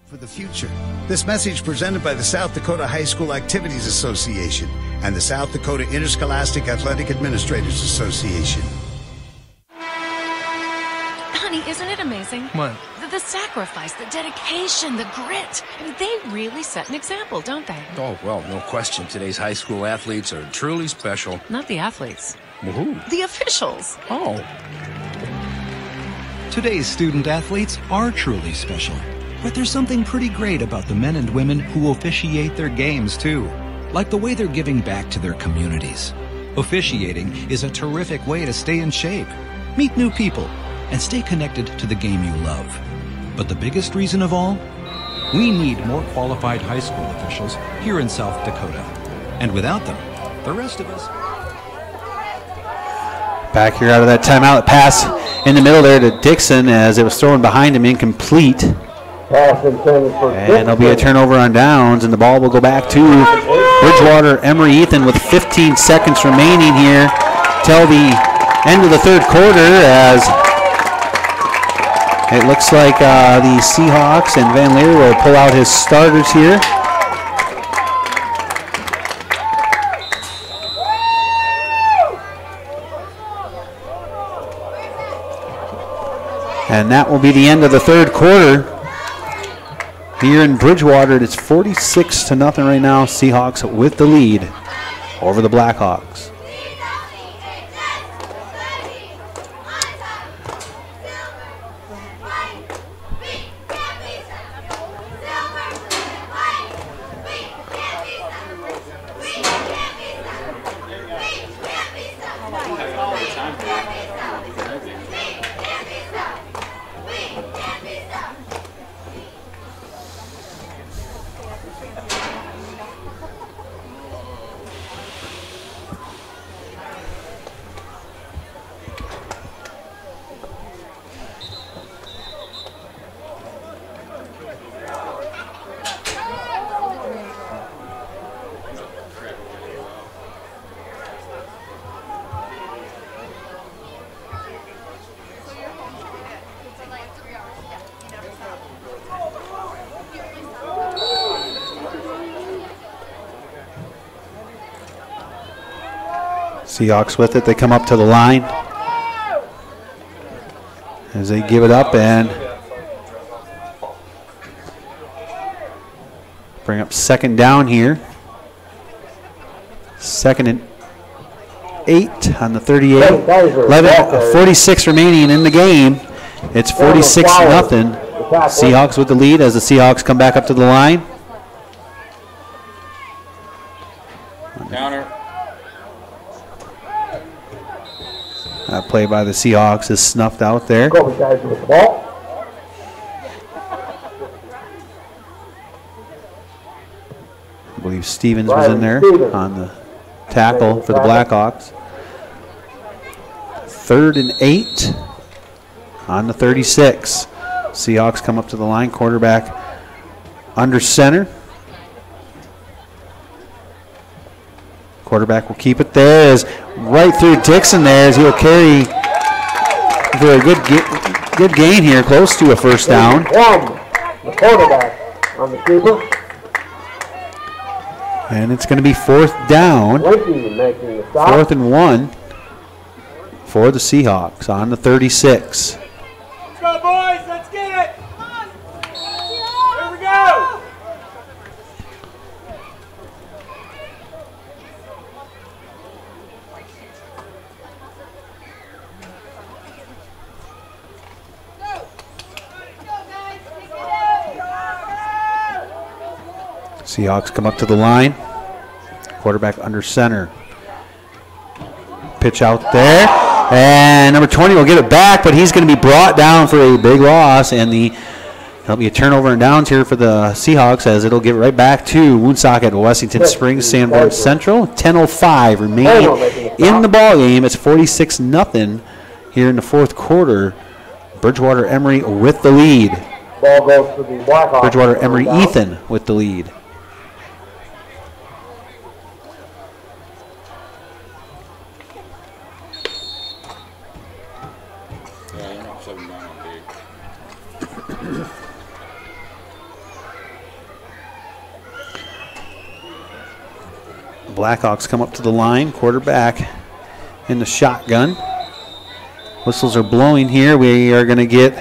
For the future. This message presented by the South Dakota High School Activities Association and the South Dakota Interscholastic Athletic Administrators Association. Honey, isn't it amazing? What? The sacrifice, the dedication, the grit. I mean, they really set an example, don't they? Oh, well, no question. Today's high school athletes are truly special. Not the athletes. Well, who? The officials. Oh. Today's student athletes are truly special. But there's something pretty great about the men and women who officiate their games, too. Like the way they're giving back to their communities. Officiating is a terrific way to stay in shape, meet new people, and stay connected to the game you love. But the biggest reason of all? We need more qualified high school officials here in South Dakota. And without them, the rest of us... Back here out of that timeout. Pass in the middle there to Dixon as it was thrown behind him, incomplete. And there'll be a turnover on downs, and the ball will go back to Bridgewater-Emery Ethan with 15 seconds remaining here till the end of the third quarter, as it looks like the Seahawks and Van Leer will pull out his starters here. And that will be the end of the third quarter. Here in Bridgewater, it's 46-0 right now. Seahawks with the lead over the Blackhawks. Seahawks with it. They come up to the line as they give it up and bring up second down here. 2nd and 8 on the 38. 46 remaining in the game. It's 46-0. Seahawks with the lead as the Seahawks come back up to the line. Counter. That play by the Seahawks is snuffed out there. Guys with the ball. I believe Stevens was in there on the tackle for the Blackhawks. 3rd and 8 on the 36. Seahawks come up to the line. Quarterback under center. Quarterback will keep it there as right through Dixon there as he'll carry for a good gain here, close to a first down. The quarterback on the keeper. And it's going to be 4th down. 4th and 1 for the Seahawks on the 36. Let's go, boys. Let's get it. Here we go. Seahawks come up to the line. Quarterback under center. Pitch out there. And number 20 will get it back, but he's going to be brought down for a big loss. And there'll be a turnover and downs here for the Seahawks as it'll give it right back to Woonsocket, Wessington Springs, Sanborn Central. 10:05 remaining in the ball game. It's 46-0 here in the 4th quarter. Bridgewater-Emery with the lead. Ball goes to the Blackhawks. Bridgewater-Emery Ethan with the lead. Blackhawks come up to the line. Quarterback in the shotgun. Whistles are blowing here. We are going to get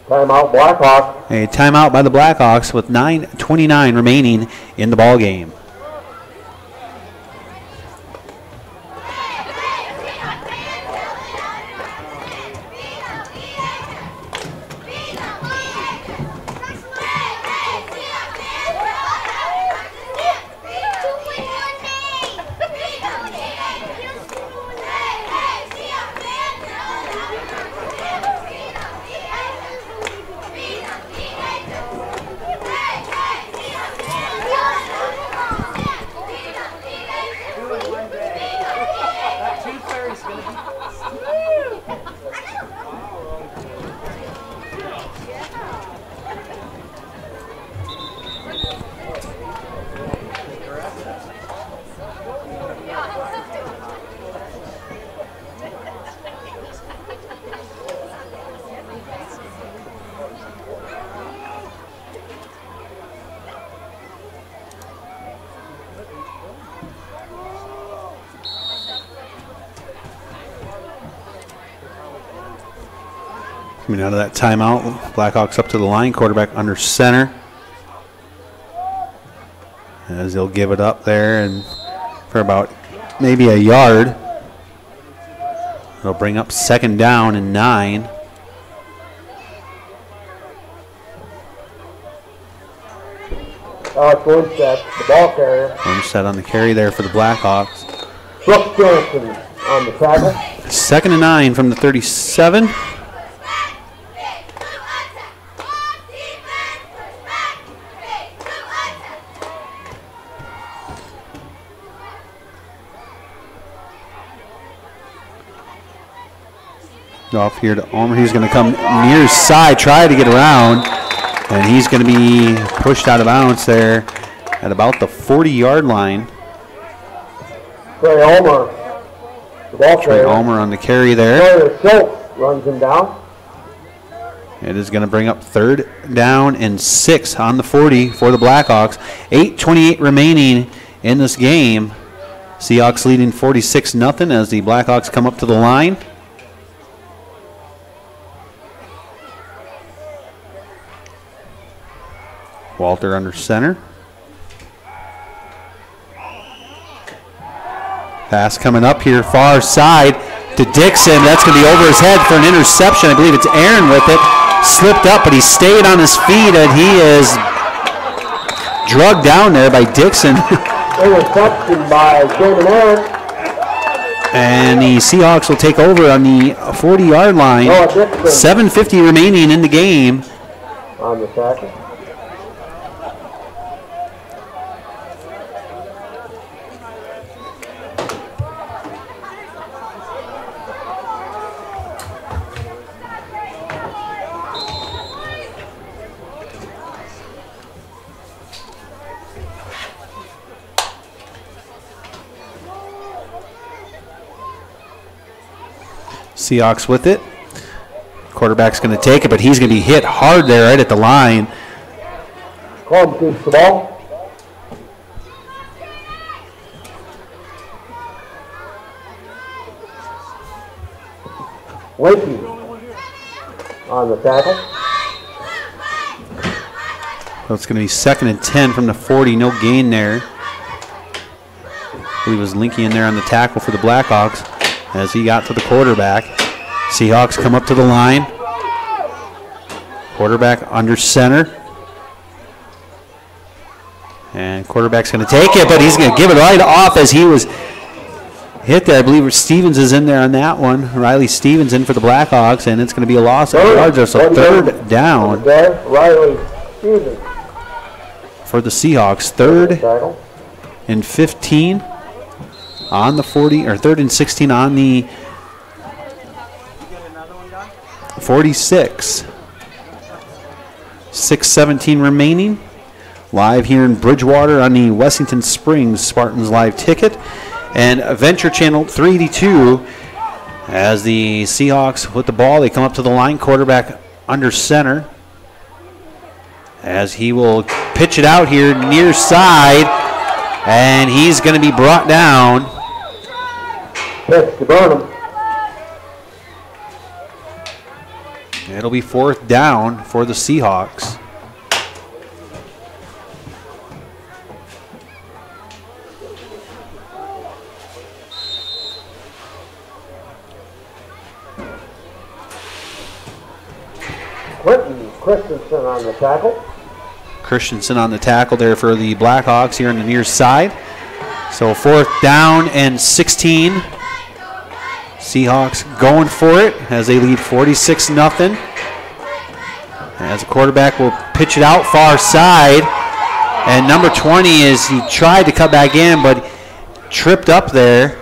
timeout Blackhawks. A timeout by the Blackhawks with 9:29 remaining in the ball game. Coming out of that timeout, Blackhawks up to the line, quarterback under center. As they'll give it up there and for about maybe a yard. They'll bring up 2nd down and 9. Winstead, the ball carrier. Winstead on the carry there for the Blackhawks. Brooks Johnson on the tackle. 2nd and 9 from the 37. Off here to Ulmer. He's going to come near his side, try to get around, and he's going to be pushed out of bounds there at about the 40-yard line. Trey Ulmer, the ball Trey carrier. Ulmer on the carry there. Schultz runs him down. It is going to bring up 3rd down and 6 on the 40 for the Blackhawks. 8:28 remaining in this game. Seahawks leading 46-0 as the Blackhawks come up to the line. Walter under center. Pass coming up here, far side. to Dixon. That's going to be over his head for an interception. I believe it's Aaron with it. Slipped up, but he stayed on his feet, and he is drugged down there by Dixon. Interception by Jamin Aaron. And the Seahawks will take over on the 40-yard line. 7:50 remaining in the game. On the tackle. Seahawks with it. Quarterback's going to take it, but he's going to be hit hard there right at the line. Colm keeps the ball. Wakey on the tackle. So it's going to be 2nd and 10 from the 40. No gain there. I believe it was Linky in there on the tackle for the Blackhawks as he got to the quarterback. Seahawks come up to the line. Quarterback under center. And quarterback's going to take it, but he's going to give it right off as he was hit there. I believe Stevens is in there on that one. Riley Stevens in for the Blackhawks, and it's going to be a loss of yards. So 3rd down Riley Stevens for the Seahawks. 3rd and 15 on the 40, or 3rd and 16 on the 46. 6:17 remaining. Live here in Bridgewater on the Wessington Springs Spartans live ticket. And Venture Channel 382 as the Seahawks with the ball. They come up to the line. Quarterback under center as he will pitch it out here near side. And he's going to be brought down. Pitch to Burnham. It'll be 4th down for the Seahawks. Quentin Christensen on the tackle. Christensen on the tackle there for the Blackhawks here on the near side. So 4th down and 16. Seahawks going for it as they lead 46-0. As the quarterback will pitch it out far side. And number 20 he tried to cut back in, but tripped up there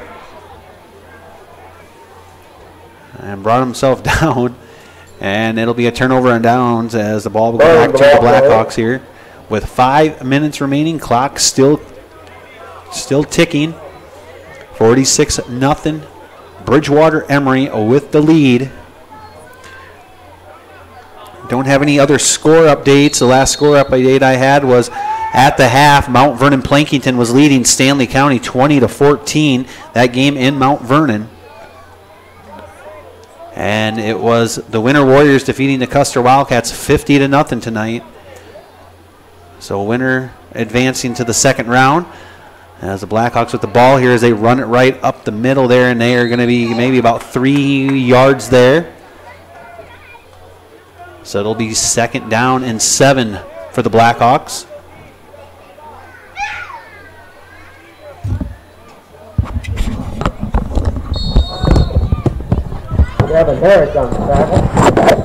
and brought himself down. And it'll be a turnover on downs as the ball will go back to the Blackhawks here. With 5 minutes remaining, clock still ticking. 46-0. Bridgewater-Emery with the lead. Don't have any other score updates. The last score update I had was at the half. Mount Vernon-Plankington was leading Stanley County 20-14. That game in Mount Vernon. And it was the Winter Warriors defeating the Custer Wildcats 50-0 tonight. So Winter advancing to the 2nd round. As the Blackhawks with the ball here as they run it right up the middle there, and they are going to be maybe about 3 yards there. So it'll be 2nd down and 7 for the Blackhawks. Devin Harris on the tackle.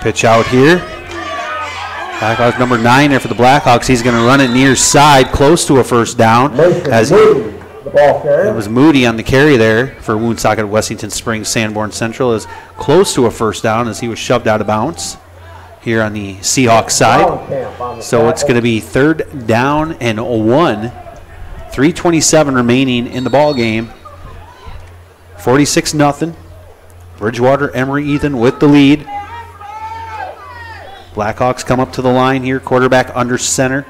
Pitch out here. Blackhawks number 9 there for the Blackhawks. He's going to run it near side, close to a 1st down. As the ball carrier. It was Moody on the carry there for Woonsocket, Wessington Springs, Sanborn Central. Is close to a 1st down as he was shoved out of bounds here on the Seahawks side. So it's going to be 3rd down and 1. 3:27 remaining in the ball game. 46-0. Bridgewater-Emery Ethan with the lead. Blackhawks come up to the line here. Quarterback under center.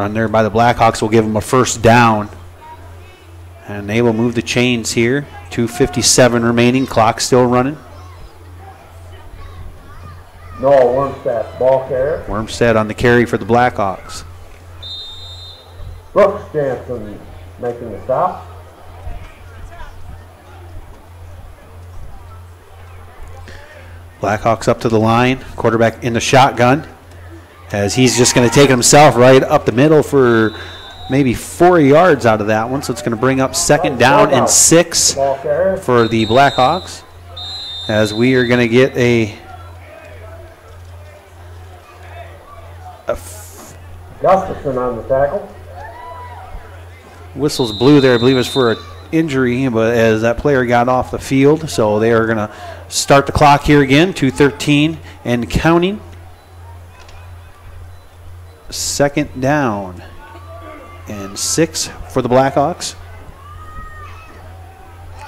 Run there by the Blackhawks will give them a first down. And they will move the chains here. 2:57 remaining. Clock still running. Noah Wormstead, ball carrier. Wormstead on the carry for the Blackhawks. Brooks Jansen making the stop. Blackhawks up to the line. Quarterback in the shotgun. As he's just going to take himself right up the middle for maybe 4 yards out of that one. So it's going to bring up second down and 6 for the Blackhawks. As we are going to get a Gustafson on the tackle. Whistles blew there, I believe it was for an injury, but as that player got off the field, so they are going to start the clock here again, 2:13 and counting. Second down and 6 for the Blackhawks.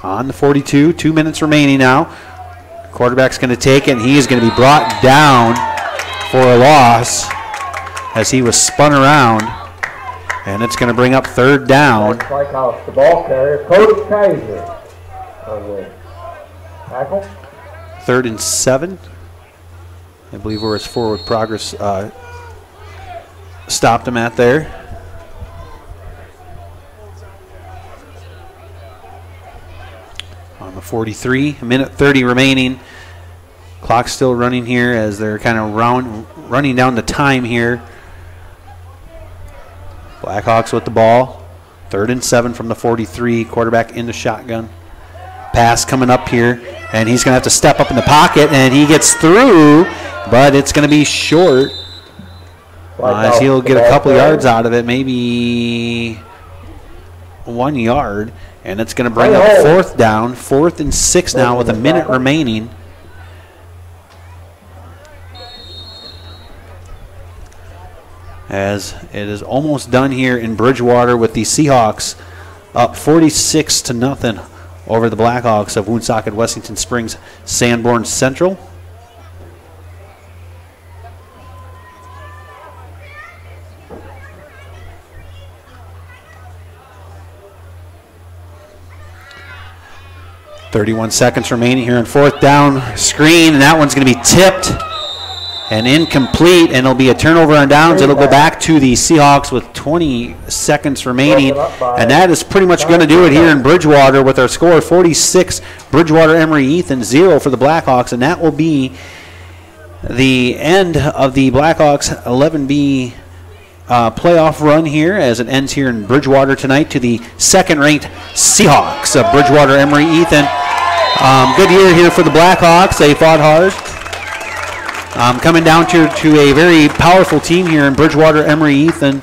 On the 42, 2 minutes remaining now. Quarterback's going to take it, and he is going to be brought down for a loss as he was spun around. And it's going to bring up third down. Strikeout, the ball carrier, Cody Kaiser on the tackle. 3rd and 7. I believe where his forward progress stopped him at there. On the 43, a minute 30 remaining. Clock still running here as they're kind of running down the time here. Blackhawks with the ball. 3rd and 7 from the 43. Quarterback in the shotgun. Pass coming up here, and he's going to have to step up in the pocket, and he gets through, but it's going to be short. As he'll get a couple yards out of it, maybe 1 yard, and it's going to bring up fourth down. 4th and 6 now with a minute remaining. As it is almost done here in Bridgewater with the Seahawks up 46-0 over the Blackhawks of Woonsocket, Wessington Springs, Sanborn Central. .31 seconds remaining here in fourth down. Screen, and that one's going to be tipped and incomplete, and it'll be a turnover on downs. It'll go back to the Seahawks with 20 seconds remaining, and that is pretty much going to do it here in Bridgewater with our score 46, Bridgewater-Emery Ethan 0 for the Blackhawks, and that will be the end of the Blackhawks 11B playoff run here as it ends here in Bridgewater tonight to the second-ranked Seahawks of Bridgewater-Emery Ethan. Good year here for the Blackhawks. They fought hard. Coming down to a very powerful team here in Bridgewater-Emery Ethan,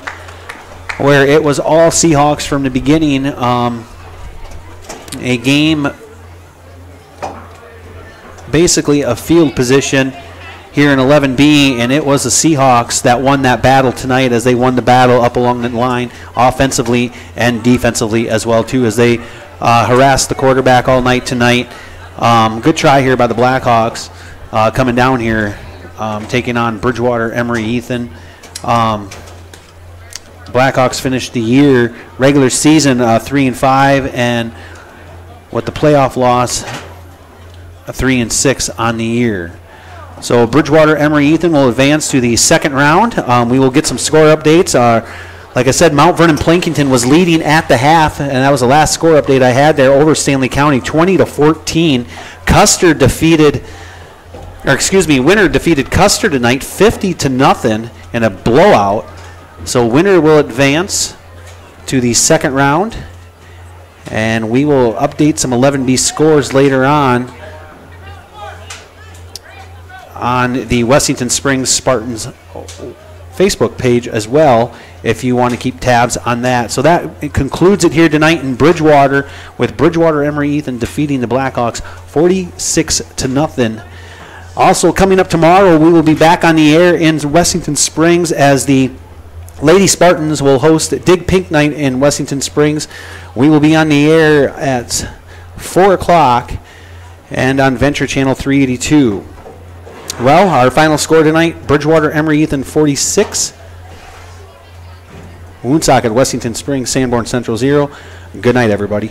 where it was all Seahawks from the beginning. A game, basically a field position here in 11B, and it was the Seahawks that won that battle tonight as they won the battle up along the line offensively and defensively as well too, as they harassed the quarterback all night tonight. Good try here by the Blackhawks coming down here. Taking on Bridgewater-Emery Ethan. Blackhawks finished the year regular season 3-5, and with the playoff loss 3-6 on the year. So Bridgewater-Emery Ethan will advance to the second round. We will get some score updates. Like I said, Mount Vernon-Plankington was leading at the half, and that was the last score update I had there over Stanley County, 20-14. Custer defeated. Winner defeated Custer tonight 50-0 in a blowout. So Winner will advance to the second round, and we will update some 11B scores later on the Wessington Springs Spartans Facebook page as well, if you want to keep tabs on that. So that concludes it here tonight in Bridgewater, with Bridgewater-Emery Ethan defeating the Blackhawks 46-0. Also coming up tomorrow, we will be back on the air in Wessington Springs as the Lady Spartans will host Dig Pink Night in Wessington Springs. We will be on the air at 4 o'clock and on Venture Channel 382. Well, our final score tonight, Bridgewater-Emery Ethan 46, Woonsocket, Wessington Springs, Sanborn Central 0. Good night, everybody.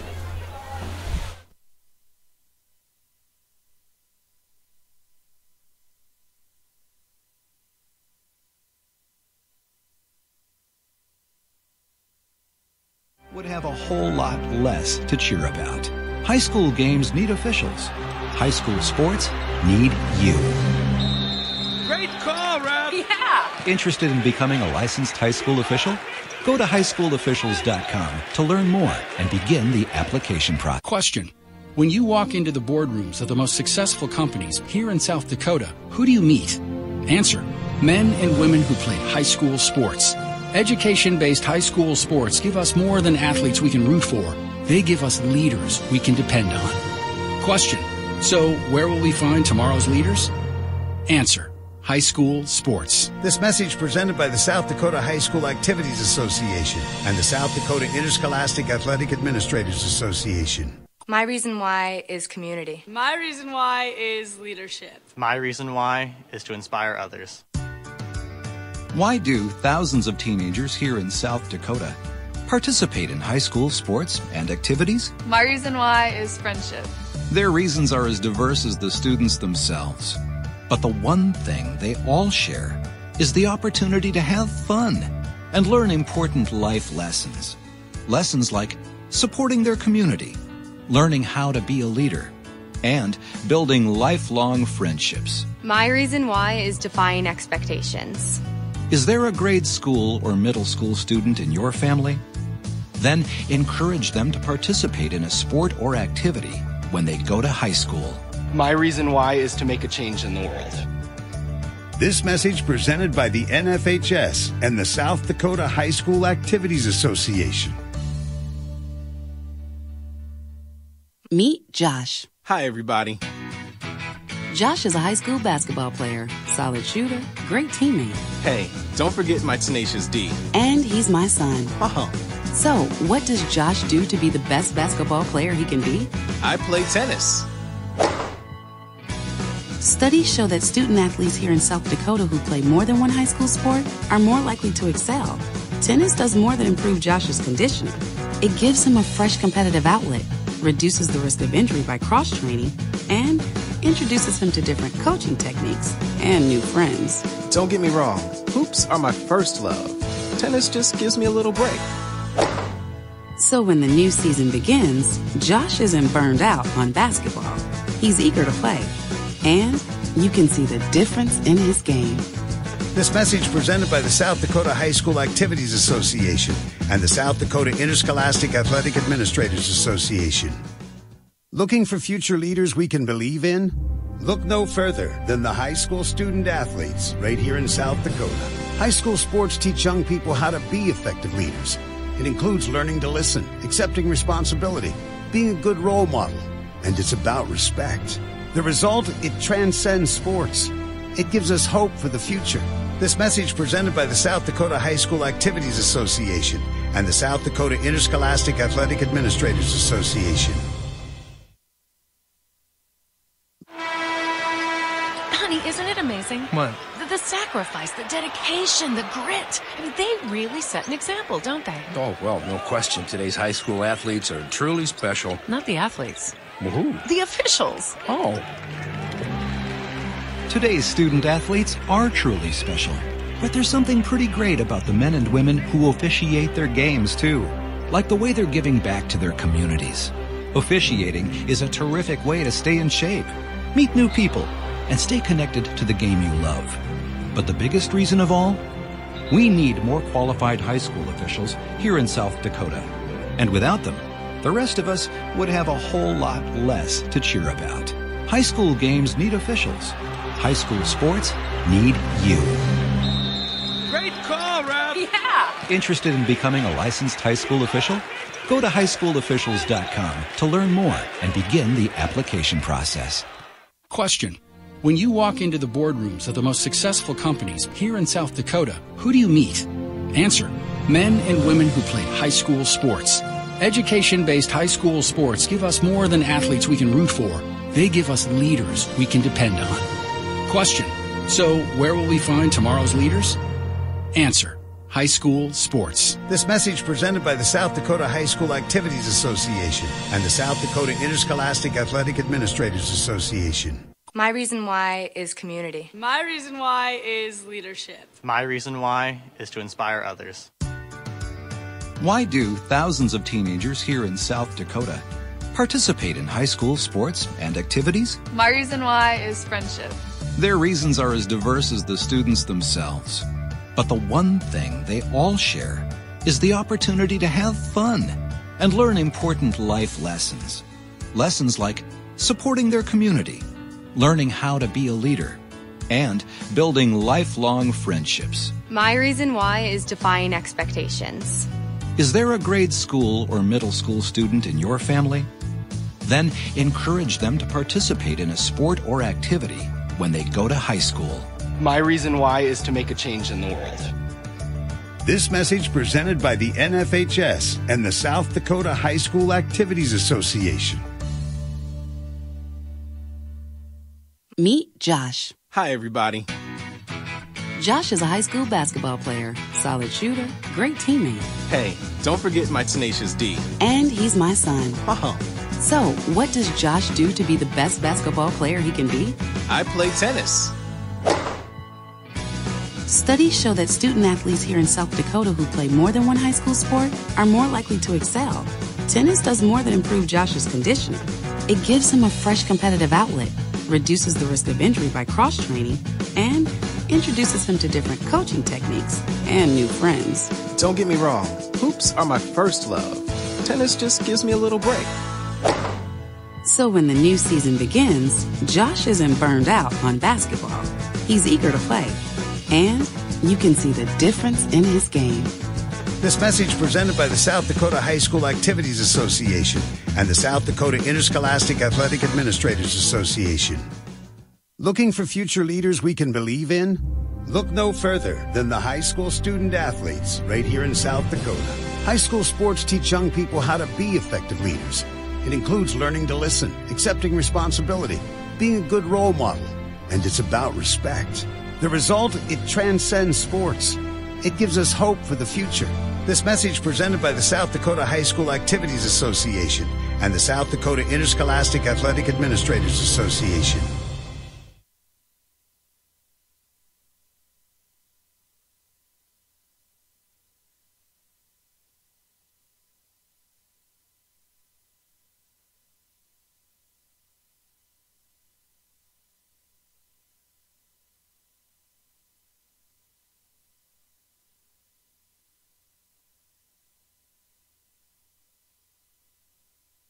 Would have a whole lot less to cheer about. High school games need officials. High school sports need you. Great call, Rob. Yeah. Interested in becoming a licensed high school official? Go to highschoolofficials.com to learn more and begin the application process. Question. When you walk into the boardrooms of the most successful companies here in South Dakota, who do you meet? Answer. Men and women who played high school sports. Education-based high school sports give us more than athletes we can root for. They give us leaders we can depend on. Question. So, where will we find tomorrow's leaders? Answer. High school sports. This message presented by the South Dakota High School Activities Association and the South Dakota Interscholastic Athletic Administrators Association. My reason why is community. My reason why is leadership. My reason why is to inspire others. Why do thousands of teenagers here in South Dakota participate in high school sports and activities? My reason why is friendship. Their reasons are as diverse as the students themselves. But the one thing they all share is the opportunity to have fun and learn important life lessons. Lessons like supporting their community, learning how to be a leader, and building lifelong friendships. My reason why is defying expectations. Is there a grade school or middle school student in your family? Then encourage them to participate in a sport or activity when they go to high school. My reason why is to make a change in the world. This message presented by the NFHS and the South Dakota High School Activities Association. Meet Josh. Hi, everybody. Josh is a high school basketball player, solid shooter, great teammate. Hey, don't forget my tenacious D. And he's my son. Oh. So, what does Josh do to be the best basketball player he can be? I play tennis. Studies show that student athletes here in South Dakota who play more than one high school sport are more likely to excel. Tennis does more than improve Josh's conditioning. It gives him a fresh competitive outlet, reduces the risk of injury by cross-training, and introduces him to different coaching techniques and new friends. Don't get me wrong, hoops are my first love. Tennis just gives me a little break. So when the new season begins, Josh isn't burned out on basketball. He's eager to play. And you can see the difference in his game. This message presented by the South Dakota High School Activities Association and the South Dakota Interscholastic Athletic Administrators Association. Looking for future leaders we can believe in? Look no further than the high school student athletes right here in South Dakota. High school sports teach young people how to be effective leaders. It includes learning to listen, accepting responsibility, being a good role model, and it's about respect. The result, it transcends sports. It gives us hope for the future. This message presented by the South Dakota High School Activities Association and the South Dakota Interscholastic Athletic Administrators Association. Honey, isn't it amazing? What? The sacrifice, the dedication, the grit. I mean, they really set an example, don't they? Oh, well, no question. Today's high school athletes are truly special. Not the athletes. Well, who? The officials. Oh. Today's student athletes are truly special. But there's something pretty great about the men and women who officiate their games, too. Like the way they're giving back to their communities. Officiating is a terrific way to stay in shape, meet new people, and stay connected to the game you love. But the biggest reason of all? We need more qualified high school officials here in South Dakota. And without them, the rest of us would have a whole lot less to cheer about. High school games need officials. High school sports need you. Great call, Rob. Yeah. Interested in becoming a licensed high school official? Go to highschoolofficials.com to learn more and begin the application process. Question. When you walk into the boardrooms of the most successful companies here in South Dakota, who do you meet? Answer. Men and women who played high school sports. Education-based high school sports give us more than athletes we can root for. They give us leaders we can depend on. Question. So, where will we find tomorrow's leaders? Answer. high school sports. This message presented by the South Dakota High School Activities Association and the South Dakota Interscholastic Athletic Administrators Association. My reason why is community. My reason why is leadership. My reason why is to inspire others. Why do thousands of teenagers here in South Dakota participate in high school sports and activities? My reason why is friendship. Their reasons are as diverse as the students themselves. But the one thing they all share is the opportunity to have fun and learn important life lessons. Lessons like supporting their community, learning how to be a leader, and building lifelong friendships. My reason why is defying expectations. Is there a grade school or middle school student in your family? Then encourage them to participate in a sport or activity when they go to high school. My reason why is to make a change in the world. This message presented by the NFHS and the South Dakota High School Activities Association. Meet Josh. Hi, everybody. Josh is a high school basketball player, solid shooter, great teammate. Hey, don't forget my tenacious D. And he's my son. Oh. So, what does Josh do to be the best basketball player he can be? I play tennis. Studies show that student athletes here in South Dakota who play more than one high school sport are more likely to excel. Tennis does more than improve Josh's conditioning. It gives him a fresh competitive outlet, reduces the risk of injury by cross-training, and introduces him to different coaching techniques and new friends. Don't get me wrong, hoops are my first love. Tennis just gives me a little break. So when the new season begins, Josh isn't burned out on basketball. He's eager to play. And you can see the difference in his game. This message presented by the South Dakota High School Activities Association and the South Dakota Interscholastic Athletic Administrators Association. Looking for future leaders we can believe in? Look no further than the high school student athletes right here in South Dakota. High school sports teach young people how to be effective leaders. It includes learning to listen, accepting responsibility, being a good role model, and it's about respect. The result, it transcends sports. It gives us hope for the future. This message presented by the South Dakota High School Activities Association and the South Dakota Interscholastic Athletic Administrators Association.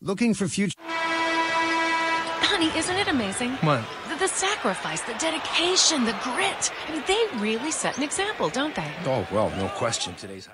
Looking for future... Honey, isn't it amazing? What? The sacrifice, the dedication, the grit. I mean, they really set an example, don't they? Oh, well, no question. Today's...